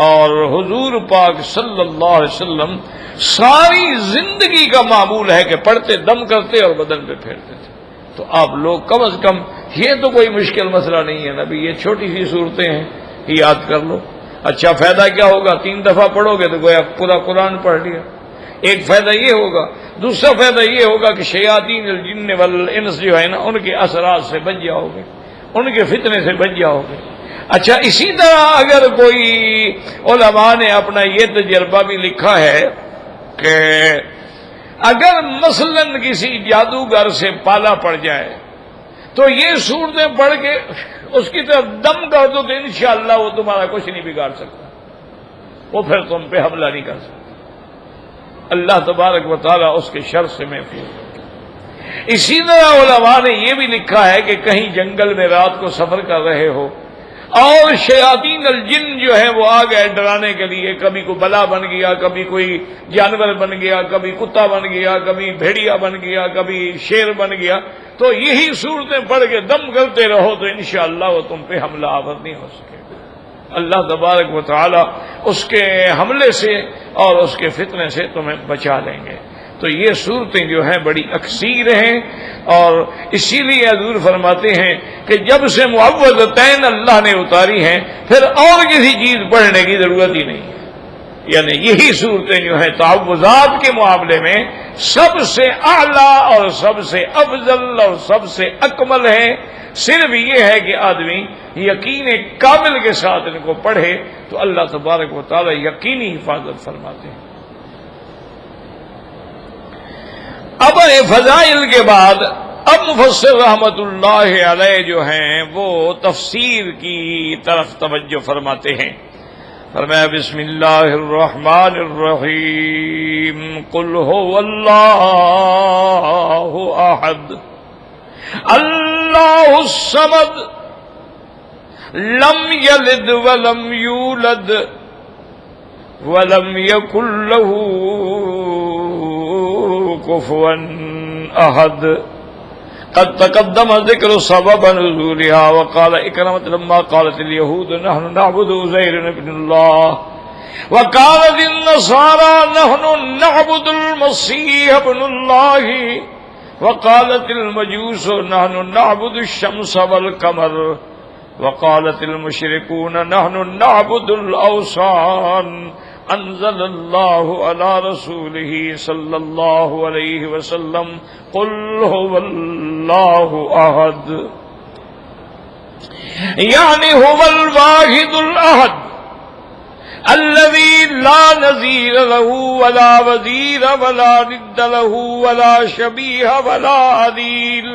اور حضور پاک صلی اللہ علیہ وسلم ساری زندگی کا معمول ہے کہ پڑھتے دم کرتے اور بدن پہ پھیرتے تھے. تو آپ لوگ کم از کم, یہ تو کوئی مشکل مسئلہ نہیں ہے نبی, یہ چھوٹی سی صورتیں ہیں, یاد کر لو. اچھا فائدہ کیا ہوگا, 3 دفعہ پڑھو گے تو گویا پورا قرآن پڑھ لیا. ایک فائدہ یہ ہوگا. دوسرا فائدہ یہ ہوگا کہ شیاطین الجن والانس جو ہے نا, ان کے اثرات سے بچ جاؤ گے, ان کے فتنے سے بچ جاؤ گے. اچھا اسی طرح اگر کوئی علماء نے اپنا یہ تجربہ بھی لکھا ہے کہ اگر مثلا کسی جادوگر سے پالا پڑ جائے تو یہ صورتیں پڑھ کے اس کی طرف دم کر دو تو انشاءاللہ وہ تمہارا کچھ نہیں بگاڑ سکتا, وہ پھر تم پہ حملہ نہیں کر سکتا. اللہ تبارک و تعالیٰ اس کے شر سے محفوظ ہے. اسی طرح علماء نے یہ بھی لکھا ہے کہ کہیں جنگل میں رات کو سفر کر رہے ہو اور شیاطین الجن جو ہے وہ آ گئے ڈرانے کے لیے, کبھی کوئی بلا بن گیا, کبھی کوئی جانور بن گیا, کبھی کتا بن گیا, کبھی بھیڑیا بن گیا, کبھی شیر بن گیا, تو یہی صورتیں پڑھ کے دم کرتے رہو تو انشاءاللہ وہ تم پہ حملہ آور نہیں ہو سکے. اللہ تبارک و تعالی اس کے حملے سے اور اس کے فتنے سے تمہیں بچا لیں گے. تو یہ صورتیں جو ہیں بڑی اکثیر ہیں, اور اسی لیے حضور فرماتے ہیں کہ جب سے معوذتین اللہ نے اتاری ہیں پھر اور کسی چیز پڑھنے کی ضرورت ہی نہیں ہے. یعنی یہی صورتیں جو ہیں تعوذات کے معاملے میں سب سے اعلیٰ اور سب سے افضل اور سب سے اکمل ہیں. صرف یہ ہے کہ آدمی یقین کامل کے ساتھ ان کو پڑھے تو اللہ تبارک و تعالی یقینی حفاظت فرماتے ہیں. اب فضائل کے بعد اب مفسر رحمت اللہ علیہ جو ہیں وہ تفسیر کی طرف توجہ فرماتے ہیں. فرمایا بسم اللہ الرحمن الرحیم قل هو اللہ احد اللہ الصمد لم یلد ولم یولد ولم یکن له کفوا احد. قد تقدم ذکر سبب نزولها وقال اکرمۃ لما قالت اليهود نحن نعبد عزیر ابن اللہ وقالت النصارى نحن نعبد المسیح ابن اللہ وقالت المجوس نحن نعبد الشمس والقمر وقالت المشركون نحن نعبد الاوثان. انزل اللہ علی رسولہ صلی اللہ علیہ وسلم قل هو اللہ احد یعنی هو الواحد الاحد الذي لا نظیر له ولا وزیر ولا ند له ولا شبیہ ولا عدیل.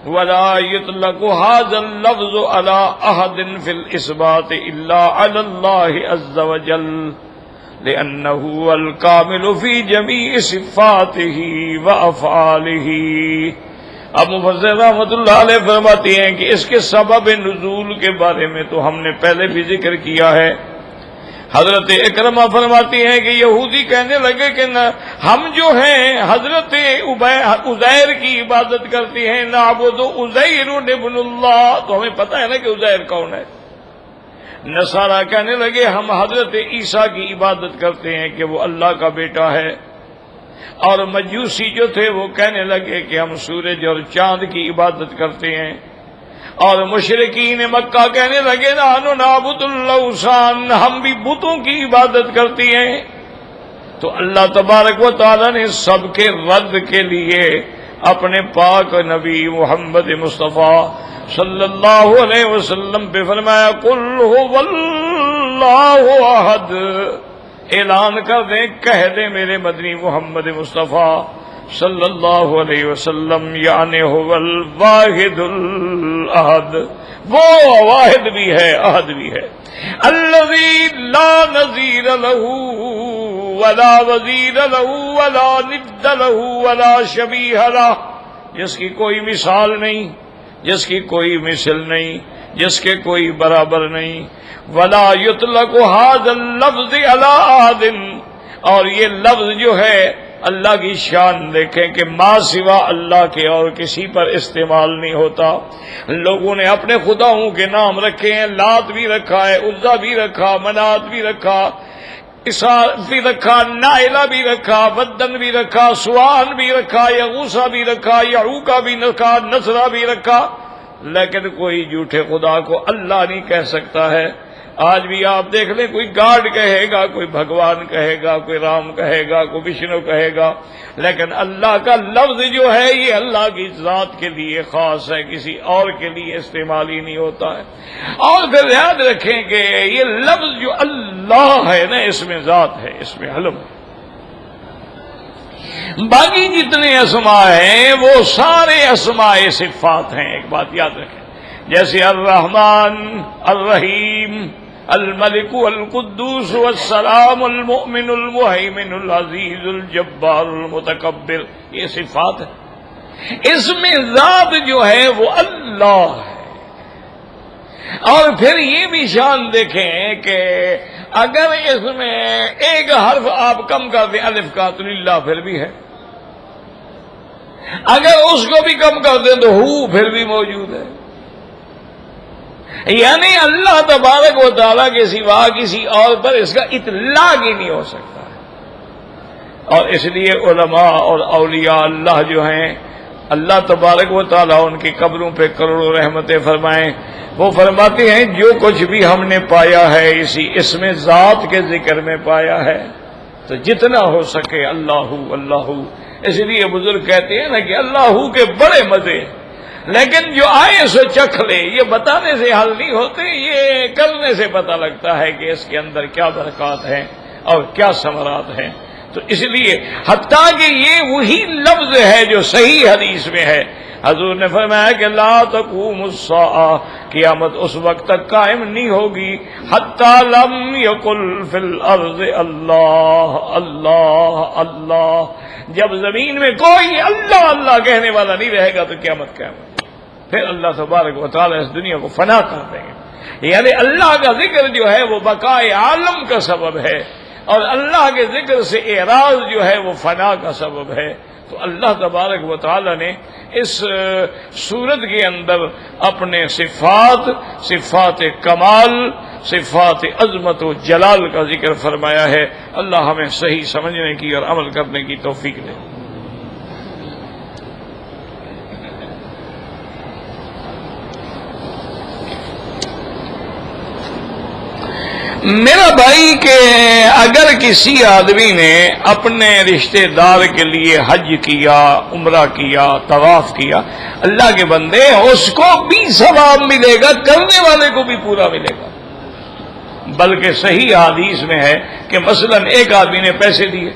ولا يطلق هذا اللفظ على أحد في الإثبات إلا على الله عز وجل لأنه هو الكامل في جميع صفاته وأفعاله. اب مفسر رحمۃ اللہ علیہ فرماتے ہیں کہ اس کے سبب نزول کے بارے میں تو ہم نے پہلے بھی ذکر کیا ہے. حضرت اکرمہ فرماتی ہیں کہ یہودی کہنے لگے کہ نہ ہم جو ہیں حضرت عزیر کی عبادت کرتے ہیں نعبد عزیر ابن اللہ. تو ہمیں پتہ ہے نا کہ عزیر کون ہے. نصارہ کہنے لگے ہم حضرت عیسیٰ کی عبادت کرتے ہیں کہ وہ اللہ کا بیٹا ہے. اور مجوسی جو تھے وہ کہنے لگے کہ ہم سورج اور چاند کی عبادت کرتے ہیں. اور مشرکین مکہ کہنے لگے نحن نعبد الاوثان ہم بھی بتوں کی عبادت کرتی ہیں. تو اللہ تبارک و تعالی نے سب کے رد کے لیے اپنے پاک نبی محمد مصطفیٰ صلی اللہ علیہ وسلم پہ فرمایا قل هو اللہ احد. اعلان کر دیں کہہ دیں میرے مدنی محمد مصطفیٰ صلی اللہ علیہ وسلم یعنی هو الواحد الاحد وہ واحد بھی ہے احد بھی ہے. الذی لا نظیر له ولا وزیر له ولا ند له ولا شبیہ له جس کی کوئی مثال نہیں جس کی کوئی مثل نہیں جس کے کوئی برابر نہیں. ولا یطلق هذا اللفظ على احد اور یہ لفظ جو ہے اللہ کی شان دیکھیں کہ ما سوا اللہ کے اور کسی پر استعمال نہیں ہوتا. لوگوں نے اپنے خداؤں کے نام رکھے ہیں. لات بھی رکھا ہے عزا بھی رکھا منات بھی رکھا اسار بھی رکھا نائلہ بھی رکھا بدن بھی رکھا سوان بھی رکھا یغوثہ بھی رکھا یعوقہ بھی رکھا نصرہ بھی رکھا. لیکن کوئی جھوٹے خدا کو اللہ نہیں کہہ سکتا ہے. آج بھی آپ دیکھ لیں کوئی گاڈ کہے گا کوئی بھگوان کہے گا کوئی رام کہے گا کوئی وشنو کہے گا. لیکن اللہ کا لفظ جو ہے یہ اللہ کی ذات کے لیے خاص ہے کسی اور کے لیے استعمال ہی نہیں ہوتا ہے. اور پھر یاد رکھیں کہ یہ لفظ جو اللہ ہے نا اس میں ذات ہے اس میں علم ہے. باقی جتنے اسماء ہیں وہ سارے اسماء صفات ہیں. ایک بات یاد رکھیں جیسے الرحمن الرحیم الملک القدوس والسلام المؤمن المہیمن العزیز الجبار المتکبر یہ صفات ہے. اس میں ذات جو ہے وہ اللہ ہے. اور پھر یہ بھی شان دیکھیں کہ اگر اس میں ایک حرف آپ کم کر دیں الف کا تو للہ پھر بھی ہے. اگر اس کو بھی کم کر دیں تو ہو پھر بھی موجود ہے. یعنی اللہ تبارک و تعالیٰ کے سوا کسی اور پر اس کا اطلاق ہی نہیں ہو سکتا. اور اس لیے علماء اور اولیاء اللہ جو ہیں اللہ تبارک و تعالیٰ ان کی قبروں پہ کروڑوں رحمتیں فرمائیں. وہ فرماتے ہیں جو کچھ بھی ہم نے پایا ہے اسی اس میں ذات کے ذکر میں پایا ہے. تو جتنا ہو سکے اللہ اللہ. اس لیے بزرگ کہتے ہیں نا کہ اللہ کے بڑے مزے لیکن جو آئے سو چکھ لے. یہ بتانے سے حل نہیں ہوتے یہ کرنے سے پتہ لگتا ہے کہ اس کے اندر کیا برکات ہیں اور کیا ثمرات ہیں. تو اس لیے حتیٰ کہ یہ وہی لفظ ہے جو صحیح حدیث میں ہے، حضور نے فرمایا کہ لا تقوم الساعہ، قیامت اس وقت تک قائم نہیں ہوگی حتی لم یقل فی الارض اللہ اللہ اللہ، جب زمین میں کوئی اللہ اللہ کہنے والا نہیں رہے گا تو قیامت قائم ہوگی۔ پھر اللہ تبارک و تعالی اس دنیا کو فنا کر دیں گے۔ یعنی اللہ کا ذکر جو ہے وہ بقائے عالم کا سبب ہے، اور اللہ کے ذکر سے اعراض جو ہے وہ فنا کا سبب ہے۔ تو اللہ تبارک و تعالی نے اس سورت کے اندر اپنے صفات کمال، صفات عظمت و جلال کا ذکر فرمایا ہے۔ اللہ ہمیں صحیح سمجھنے کی اور عمل کرنے کی توفیق دے۔ میرا بھائی کہ اگر کسی آدمی نے اپنے رشتہ دار کے لیے حج کیا، عمرہ کیا، طواف کیا، اللہ کے بندے اس کو بھی ثواب ملے گا، کرنے والے کو بھی پورا ملے گا۔ بلکہ صحیح حدیث میں ہے کہ مثلا ایک آدمی نے پیسے دیے،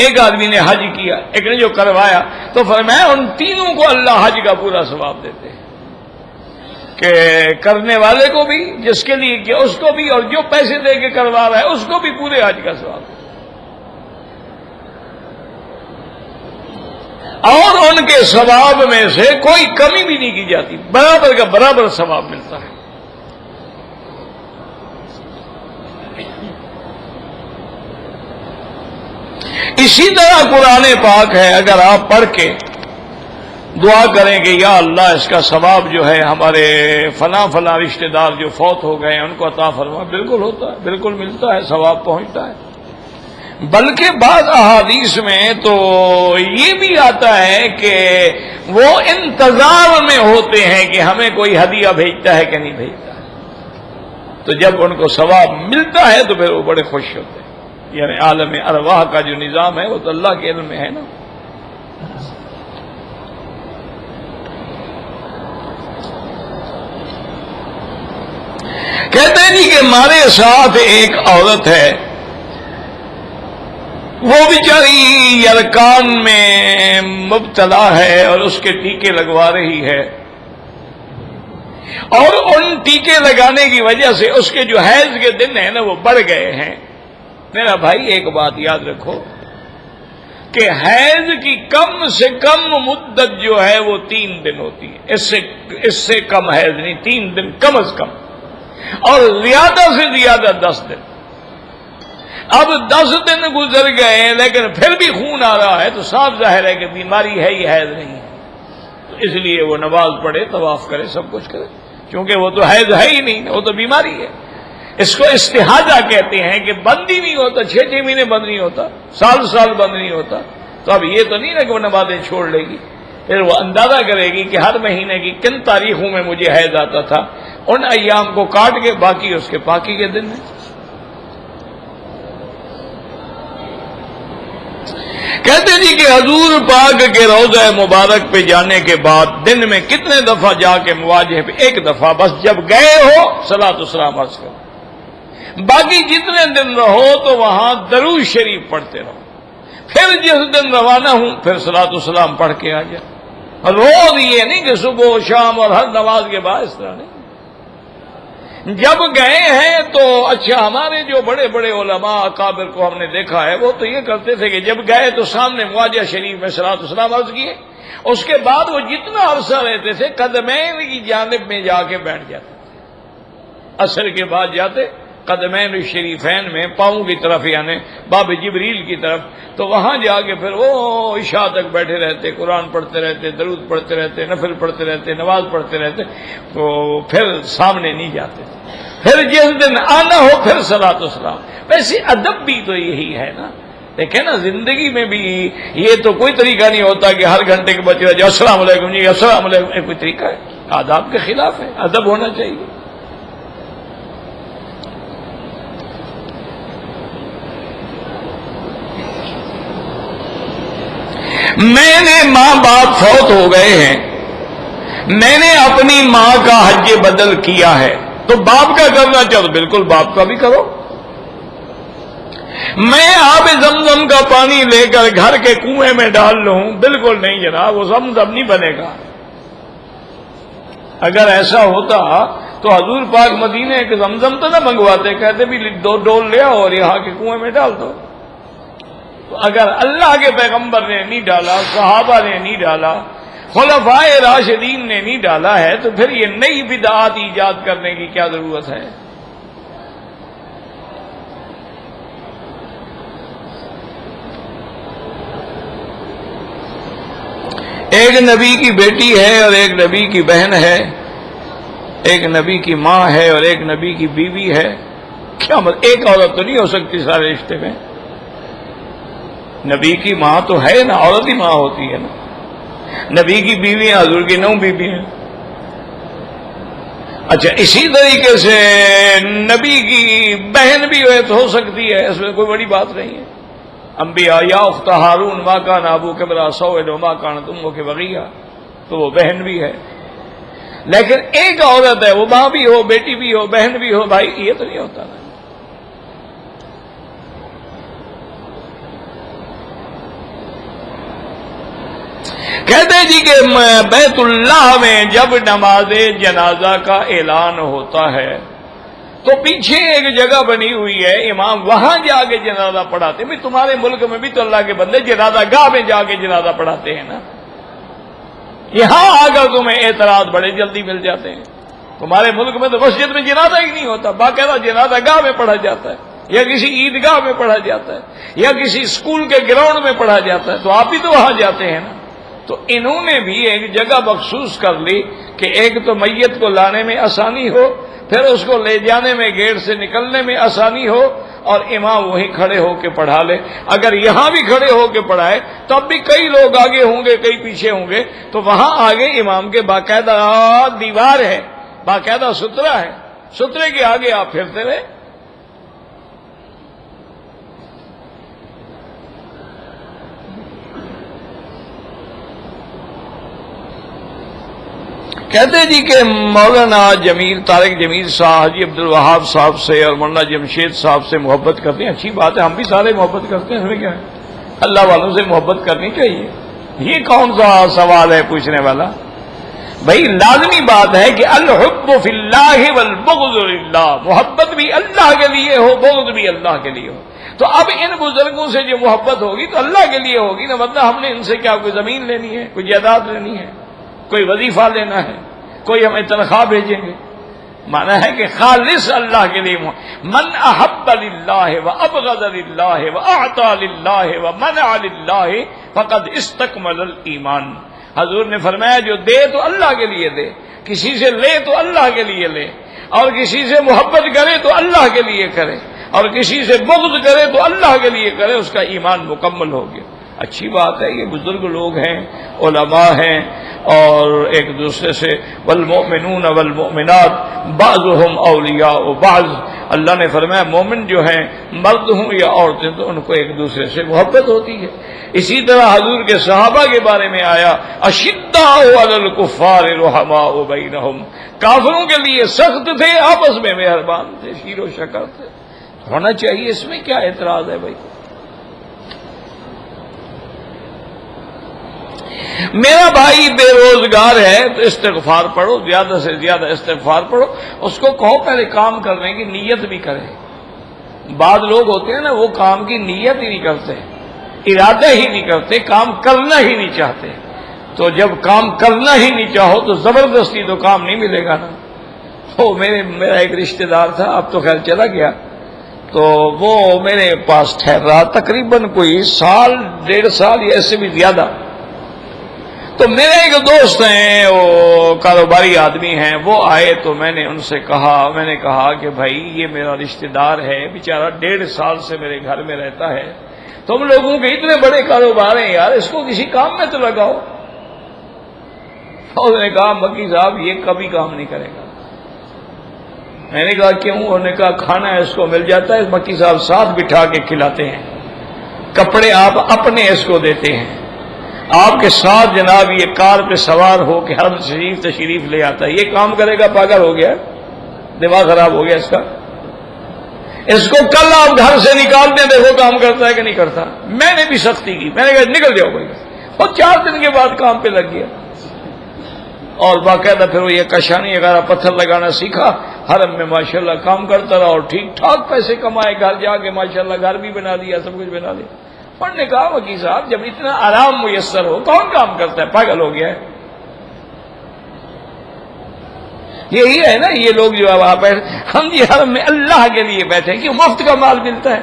ایک آدمی نے حج کیا، ایک نے جو کروایا، تو فرمایا ان تینوں کو اللہ حج کا پورا ثواب دیتے ہیں، کہ کرنے والے کو بھی، جس کے لیے کیا اس کو بھی، اور جو پیسے دے کے کروا رہا ہے اس کو بھی پورے حج کا ثواب، اور ان کے ثواب میں سے کوئی کمی بھی نہیں کی جاتی، برابر کا برابر ثواب ملتا ہے۔ اسی طرح قرآن پاک ہے، اگر آپ پڑھ کے دعا کریں کہ یا اللہ اس کا ثواب جو ہے ہمارے فلاں فلاں رشتہ دار جو فوت ہو گئے ہیں ان کو عطا فرما، بالکل ہوتا ہے، بالکل ملتا ہے، ثواب پہنچتا ہے۔ بلکہ بعض احادیث میں تو یہ بھی آتا ہے کہ وہ انتظار میں ہوتے ہیں کہ ہمیں کوئی ہدیہ بھیجتا ہے کہ نہیں بھیجتا ہے، تو جب ان کو ثواب ملتا ہے تو پھر وہ بڑے خوش ہوتے ہیں۔ یعنی عالم ارواح کا جو نظام ہے وہ تو اللہ کے علم میں ہے نا۔ کہتے ہیں جی کہ ہمارے ساتھ ایک عورت ہے، وہ بیچاری یرکان میں مبتلا ہے اور اس کے ٹیکے لگوا رہی ہے، اور ان ٹیکے لگانے کی وجہ سے اس کے جو حیض کے دن ہیں نا وہ بڑھ گئے ہیں۔ میرا بھائی ایک بات یاد رکھو کہ حیض کی کم سے کم مدت جو ہے وہ 3 دن ہوتی ہے، اس سے کم حیض نہیں، 3 دن کم از کم، اور زیادہ سے زیادہ 10 دن۔ اب 10 دن گزر گئے لیکن پھر بھی خون آ رہا ہے تو صاف ظاہر ہے کہ بیماری ہے ہی، حیض نہیں ہے، تو اس لیے وہ نماز پڑھے، طواف کرے، سب کچھ کرے، کیونکہ وہ تو حیض ہے ہی نہیں، وہ تو بیماری ہے۔ اس کو استحاضہ کہتے ہیں کہ بند ہی نہیں ہوتا، 6 مہینے بند نہیں ہوتا، سال بند نہیں ہوتا۔ تو اب یہ تو نہیں نا کہ وہ نمازیں چھوڑ لے گی، پھر وہ اندازہ کرے گی کہ ہر مہینے کی کن تاریخوں میں مجھے حیض آتا تھا، ان ایام کو کاٹ کے باقی اس کے پاکی کے دن ہیں۔ کہتے جی کہ حضور پاک کے روضہ مبارک پہ جانے کے بعد دن میں کتنے دفعہ جا کے مواجہ پہ؟ 1 دفعہ بس، جب گئے ہو صلاۃ السلام عرض کرو، باقی جتنے دن رہو تو وہاں درود شریف پڑھتے رہو، پھر جس دن روانہ ہوں پھر صلاۃ السلام پڑھ کے آ جائے۔ روز یہ نہیں کہ صبح و شام اور ہر نماز کے بعد، اس طرح نہیں۔ جب گئے ہیں تو اچھا، ہمارے جو بڑے بڑے علماء اکابر کو ہم نے دیکھا ہے وہ تو یہ کرتے تھے کہ جب گئے تو سامنے مواجہ شریف میں صلاۃ السلام عرض کیے، اس کے بعد وہ جتنا عرصہ رہتے تھے قدمین کی جانب میں جا کے بیٹھ جاتے تھے، عصر کے بعد جاتے قدمین الشریفین میں پاؤں کی طرف، یعنی باب جبریل کی طرف، تو وہاں جا کے پھر وہ عشاء تک بیٹھے رہتے، قرآن پڑھتے رہتے، درود پڑھتے رہتے، نفل پڑھتے رہتے، نماز پڑھتے رہتے، تو پھر سامنے نہیں جاتے۔ پھر جس دن آنا ہو پھر صلاۃ السلام۔ ویسے ادب بھی تو یہی ہے نا، دیکھیں نا، زندگی میں بھی یہ تو کوئی طریقہ نہیں ہوتا کہ ہر گھنٹے کے بچے جاؤ السلام علیکم جی، السلام علیکم، کوئی طریقہ ہے؟ آداب کے خلاف ہے، ادب ہونا چاہیے۔ میں نے ماں باپ فوت ہو گئے ہیں، میں نے اپنی ماں کا حج بدل کیا ہے، تو باپ کا کرنا چاہو تو بالکل باپ کا بھی کرو، میں آب زمزم کا پانی لے کر گھر کے کنویں میں ڈال لوں؟ بالکل نہیں جناب، وہ زمزم نہیں بنے گا۔ اگر ایسا ہوتا تو حضور پاک مدینے کے زمزم تو نہ منگواتے، کہتے بھی دو ڈول لے آؤ اور یہاں کے کنویں میں ڈال دو۔ تو اگر اللہ کے پیغمبر نے نہیں ڈالا، صحابہ نے نہیں ڈالا، خلفائے راشدین نے نہیں ڈالا ہے، تو پھر یہ نئی بدعات ایجاد کرنے کی کیا ضرورت ہے؟ ایک نبی کی بیٹی ہے اور ایک نبی کی بہن ہے، ایک نبی کی ماں ہے اور ایک نبی کی بیوی ہے۔ کیا مطلب؟ ایک عورت تو نہیں ہو سکتی سارے رشتے میں؟ نبی کی ماں تو ہے نا، عورت ہی ماں ہوتی ہے نا۔ نبی کی بیوی حضور کی 9 بیوی ہیں۔ اچھا، اسی طریقے سے نبی کی بہن بھی ہو سکتی ہے، اس میں کوئی بڑی بات نہیں ہے۔ انبیاء یا اخت ہارون ما کان ابوک امرأ سوء وما کانت امک بغیہ، تو وہ بہن بھی ہے۔ لیکن ایک عورت ہے، وہ ماں بھی ہو، بیٹی بھی ہو، بہن بھی ہو، بھائی یہ تو نہیں ہوتا نا۔ کہتے جی کہ بیت اللہ میں جب نماز جنازہ کا اعلان ہوتا ہے تو پیچھے ایک جگہ بنی ہوئی ہے، امام وہاں جا کے جنازہ پڑھاتے ہیں۔ بھائی تمہارے ملک میں بھی تو اللہ کے بندے جنازہ گاہ میں جا کے جنازہ پڑھاتے ہیں نا۔ یہاں آ کر تمہیں اعتراض بڑے جلدی مل جاتے ہیں۔ تمہارے ملک میں تو مسجد میں جنازہ ہی نہیں ہوتا، باقاعدہ جنازہ گاہ میں پڑھا جاتا ہے، یا کسی عیدگاہ میں پڑھا جاتا ہے، یا کسی اسکول کے گراؤنڈ میں پڑھا جاتا ہے، تو آپ بھی تو وہاں جاتے ہیں نا۔ تو انہوں نے بھی ایک جگہ مخصوص کر لی کہ ایک تو میت کو لانے میں آسانی ہو، پھر اس کو لے جانے میں، گیٹ سے نکلنے میں آسانی ہو، اور امام وہیں کھڑے ہو کے پڑھا لے۔ اگر یہاں بھی کھڑے ہو کے پڑھائے تب بھی کئی لوگ آگے ہوں گے، کئی پیچھے ہوں گے، تو وہاں آگے امام کے باقاعدہ دیوار ہے، باقاعدہ سترہ ہے، سترے کے آگے آپ پھرتے رہے۔ کہتے جی کہ مولانا جمیل طارق جمیل صاحب، حاجی عبد الوہاب صاحب سے اور مولانا جمشید صاحب سے محبت کرتے ہیں۔ اچھی بات ہے، ہم بھی سارے محبت کرتے ہیں، ہمیں کیا ہے، اللہ والوں سے محبت کرنی چاہیے۔ یہ کون سا سوال ہے پوچھنے والا؟ بھائی لازمی بات ہے کہ الحب فی اللہ والبغض للہ، محبت بھی اللہ کے لیے ہو، بغض بھی اللہ کے لیے ہو۔ تو اب ان بزرگوں سے جو محبت ہوگی تو اللہ کے لیے ہوگی نا، ورنہ ہم نے ان سے کیا کوئی زمین لینی ہے، کوئی جائیداد لینی ہے، کوئی وظیفہ لینا ہے، کوئی ہمیں تنخواہ بھیجیں گے؟ مانا ہے کہ خالص اللہ کے لیے۔ من احب للہ وابغض للہ واعطى للہ ومنع للہ فقد استکمل الایمان۔ حضور نے فرمایا جو دے تو اللہ کے لیے دے، کسی سے لے تو اللہ کے لیے لے، اور کسی سے محبت کرے تو اللہ کے لیے کرے، اور کسی سے بغض کرے تو اللہ کے لیے کرے، اس کا ایمان مکمل ہو گیا۔ اچھی بات ہے، یہ بزرگ لوگ ہیں، علماء ہیں، اور ایک دوسرے سے والمؤمنون والمؤمنات بعضهم اولیاء بعض، اللہ نے فرمایا مومن جو ہیں مرد ہوں یا عورتیں تو ان کو ایک دوسرے سے محبت ہوتی ہے۔ اسی طرح حضور کے صحابہ کے بارے میں آیا اشداء علی الکفار رحماء بینہم، کافروں کے لیے سخت تھے، آپس میں مہربان تھے، شیر و شکر تھے۔ ہونا چاہیے، اس میں کیا اعتراض ہے بھائی؟ میرا بھائی بے روزگار ہے تو استغفار پڑھو، زیادہ سے زیادہ استغفار پڑھو، اس کو کہو پہلے کام کرنے کی نیت بھی کرے۔ بعض لوگ ہوتے ہیں نا، وہ کام کی نیت ہی نہیں کرتے، ارادہ ہی نہیں کرتے، کام کرنا ہی نہیں چاہتے۔ تو جب کام کرنا ہی نہیں چاہو تو زبردستی تو کام نہیں ملے گا نا۔ وہ میرا ایک رشتہ دار تھا، اب تو خیر چلا گیا، تو وہ میرے پاس ٹھہر رہا تقریباً کوئی سال 1.5 سال یا اس سے بھی زیادہ۔ تو میرے ایک دوست ہیں، وہ کاروباری آدمی ہیں، وہ آئے تو میں نے ان سے کہا کہ بھائی یہ میرا رشتہ دار ہے، بیچارہ 1.5 سال سے میرے گھر میں رہتا ہے، تم لوگوں کے اتنے بڑے کاروبار ہیں یار، اس کو کسی کام میں تو لگاؤ۔ انہوں نے کہا مکی صاحب یہ کبھی کام نہیں کرے گا۔ میں نے کہا کیوں؟ انہوں نے کہا کھانا اس کو مل جاتا ہے، مکی صاحب ساتھ بٹھا کے کھلاتے ہیں، کپڑے آپ اپنے اس کو دیتے ہیں، آپ کے ساتھ جناب یہ کار پہ سوار ہو کے حرم شریف تشریف لے آتا ہے، یہ کام کرے گا؟ پاگل ہو گیا، دماغ خراب ہو گیا اس کا۔ اس کو کل آپ گھر سے نکالتے ہیں، دیکھو کام کرتا ہے کہ نہیں کرتا. میں نے بھی سختی کی، میں نے کہا نکل جاؤ بھائی، اور 4 دن کے بعد کام پہ لگ گیا. اور باقاعدہ پھر وہ یہ کشانی وغیرہ پتھر لگانا سیکھا، حرم میں ماشاءاللہ کام کرتا رہا اور ٹھیک ٹھاک پیسے کمائے، گھر جا کے ماشاءاللہ گھر بھی بنا دیا، سب کچھ بنا دیا. انہوں نے کہا وکیل صاحب جب اتنا آرام میسر ہو کون کام کرتا ہے، پاگل ہو گیا ہے. یہی ہے نا یہ لوگ جو اب آپ ہم جی حرم میں اللہ کے لیے بیٹھے کہ مفت کا مال ملتا ہے.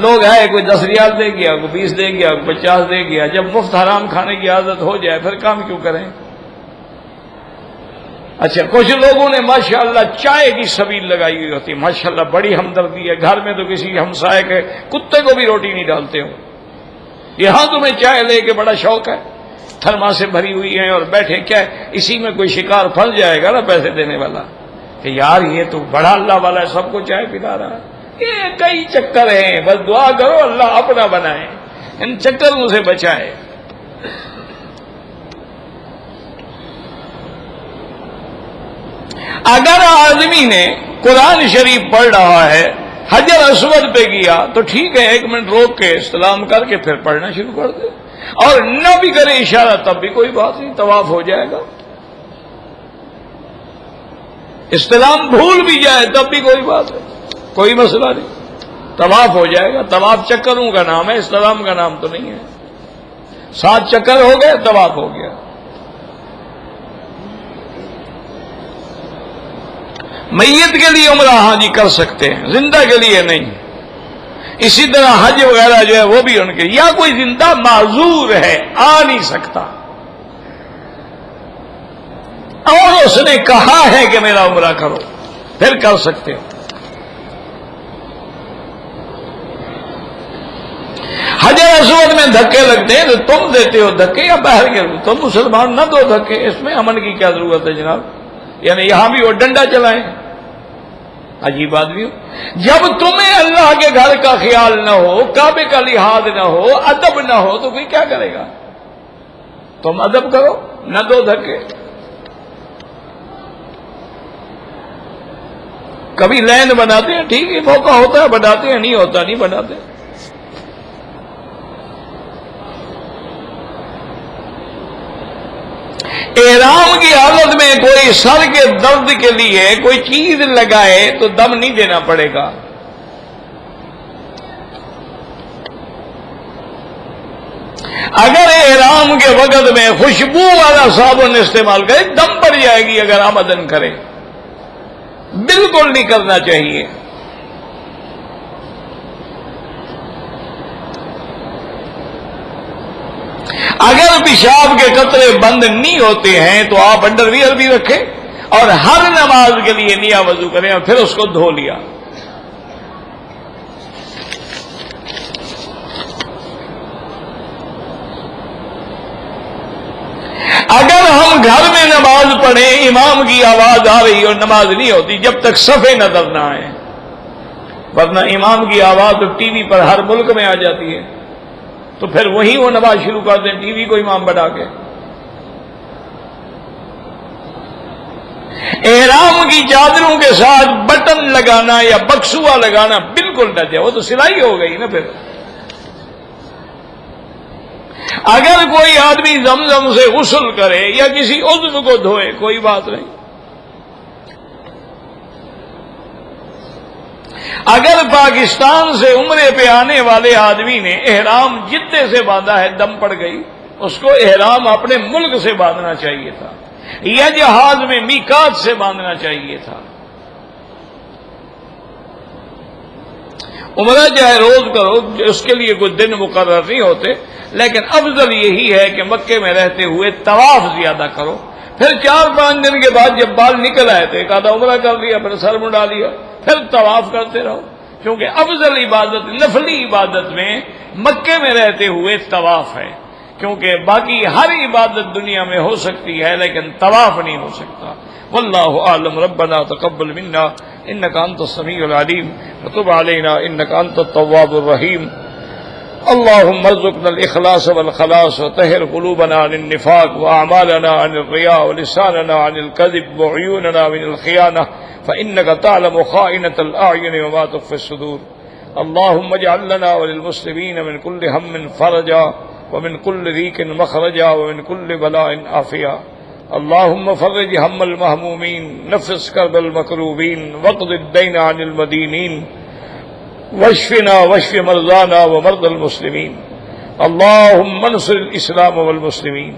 لوگ آئے کوئی 10 ریال دے گیا، کوئی 20 دے گیا، کوئی 50 دے گیا. جب مفت حرام کھانے کی عادت ہو جائے پھر کام کیوں کریں؟ اچھا کچھ لوگوں نے ماشاءاللہ چائے کی سبیل لگائی ہوئی ہوتی ہے، ماشاءاللہ بڑی ہمدردی ہے. گھر میں تو کسی ہمسائے کے کتے کو بھی روٹی نہیں ڈالتے ہو، یہاں تمہیں چائے لے کے بڑا شوق ہے، تھرماسیں بھری ہوئی ہیں اور بیٹھے. کیا اسی میں کوئی شکار پھنس جائے گا نا پیسے دینے والا کہ یار یہ تو بڑا اللہ والا ہے، سب کو چائے پلا رہا ہے. یہ کئی چکر ہیں، بس دعا کرو اللہ اپنا بنائے، ان چکروں سے بچائے. اگر آدمی نے قرآن شریف پڑھ رہا ہے، حجر اسود پہ گیا تو ٹھیک ہے، 1 منٹ روک کے استلام کر کے پھر پڑھنا شروع کر دے، اور نہ بھی کرے اشارہ تب بھی کوئی بات نہیں، طواف ہو جائے گا. استلام بھول بھی جائے تب بھی کوئی بات ہے، کوئی مسئلہ نہیں، طواف ہو جائے گا. طواف چکروں کا نام ہے، استلام کا نام تو نہیں ہے. 7 چکر ہو گئے، طواف ہو گیا. میت کے لیے عمرہ ہاں جی کر سکتے ہیں، زندہ کے لیے نہیں. اسی طرح حج وغیرہ جو ہے وہ بھی ان کے، یا کوئی زندہ معذور ہے آ نہیں سکتا اور اس نے کہا ہے کہ میرا عمرہ کرو، پھر کر سکتے ہو. حجر اسود میں دھکے لگتے ہیں تو تم دیتے ہو دھکے یا باہر کے؟ تم مسلمان نہ دو دھکے، اس میں امن کی کیا ضرورت ہے جناب؟ یعنی یہاں بھی وہ ڈنڈا چلائیں، عجیب آدمی ہو. جب تمہیں اللہ کے گھر کا خیال نہ ہو، کعبے کا لحاظ نہ ہو، ادب نہ ہو تو کوئی کیا کرے گا؟ تم ادب کرو، نہ دو دھکے. کبھی لین بناتے ہیں، ٹھیک ہے موقع ہوتا ہے بناتے ہیں، نہیں ہوتا نہیں بناتے. احرام کی حالت میں کوئی سر کے درد کے لیے کوئی چیز لگائے تو دم نہیں دینا پڑے گا. اگر احرام کے وقت میں خوشبو والا صابن استعمال کرے دم پڑ جائے گی اگر آمدن کرے، بالکل نہیں کرنا چاہیے. اگر پیشاب کے قطرے بند نہیں ہوتے ہیں تو آپ انڈر ویئر بھی رکھیں اور ہر نماز کے لیے نیا وضو کریں اور پھر اس کو دھو لیا. اگر ہم گھر میں نماز پڑھیں، امام کی آواز آ رہی اور نماز نہیں ہوتی جب تک صفحے نظر نہ آئے، ورنہ امام کی آواز تو ٹی وی پر ہر ملک میں آ جاتی ہے، تو پھر وہی وہ نماز شروع کر دیں ٹی وی کو امام بنا کے. احرام کی چادروں کے ساتھ بٹن لگانا یا بکسوا لگانا بالکل نہ جائے، وہ تو سلائی ہو گئی نا. پھر اگر کوئی آدمی زمزم سے غسل کرے یا کسی عضو کو دھوئے کوئی بات نہیں. اگر پاکستان سے عمرے پہ آنے والے آدمی نے احرام جدے سے باندھا ہے، دم پڑ گئی، اس کو احرام اپنے ملک سے باندھنا چاہیے تھا یا جہاز میں میقات سے باندھنا چاہیے تھا. عمرہ چاہے روز کرو، اس کے لیے کوئی دن مقرر نہیں ہوتے، لیکن افضل یہی ہے کہ مکے میں رہتے ہوئے طواف زیادہ کرو. پھر 4-5 دن کے بعد جب بال نکل آئے تو ایک آدھا عمرہ کر لیا، پھر سر منڈا لیا، پھر طواف کرتے رہو. کیونکہ افضل عبادت نفلی عبادت میں مکے میں رہتے ہوئے طواف ہے، کیونکہ باقی ہر عبادت دنیا میں ہو سکتی ہے لیکن طواف نہیں ہو سکتا. واللہ اعلم. ربنا تقبل منا انك انت السميع العليم وتب علينا انك انت التواب الرحيم. اللهم ارزقنا الاخلاص والخلاص وطهر قلوبنا عن النفاق واعمالنا عن الرياء ولساننا عن الكذب وعيوننا من الخيانه فإنك تعلم خائنة الأعين وما تخفي الصدور. اللهم اجعل لنا وللمسلمين من كل هم فرجا ومن كل ضيق مخرجا ومن كل بلاء عافيا. اللهم فرج هم المهمومين، نفس كرب المكروبين، واقض الدين عن المدينين، واشفنا واشف مرضانا ومرضى المسلمين. اللهم انصر الإسلام والمسلمين.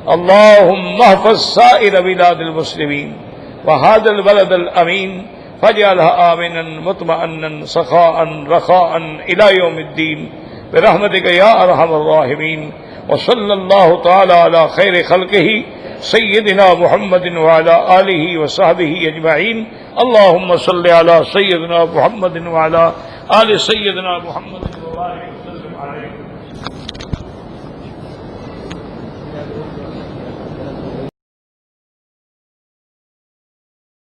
اللهم احفظ سائر بلاد المسلمين وهذا البلد الأمين فاجعلها آمنا مطمئنا سخاء رخاء إلى يوم الدين برحمتك يا أرحم الراحمين. وصلى الله تعالى على خير خلقه سيدنا محمد وعلى آله وصحبه أجمعين. اللهم صل على سيدنا محمد وعلى آل سيدنا محمد وبارك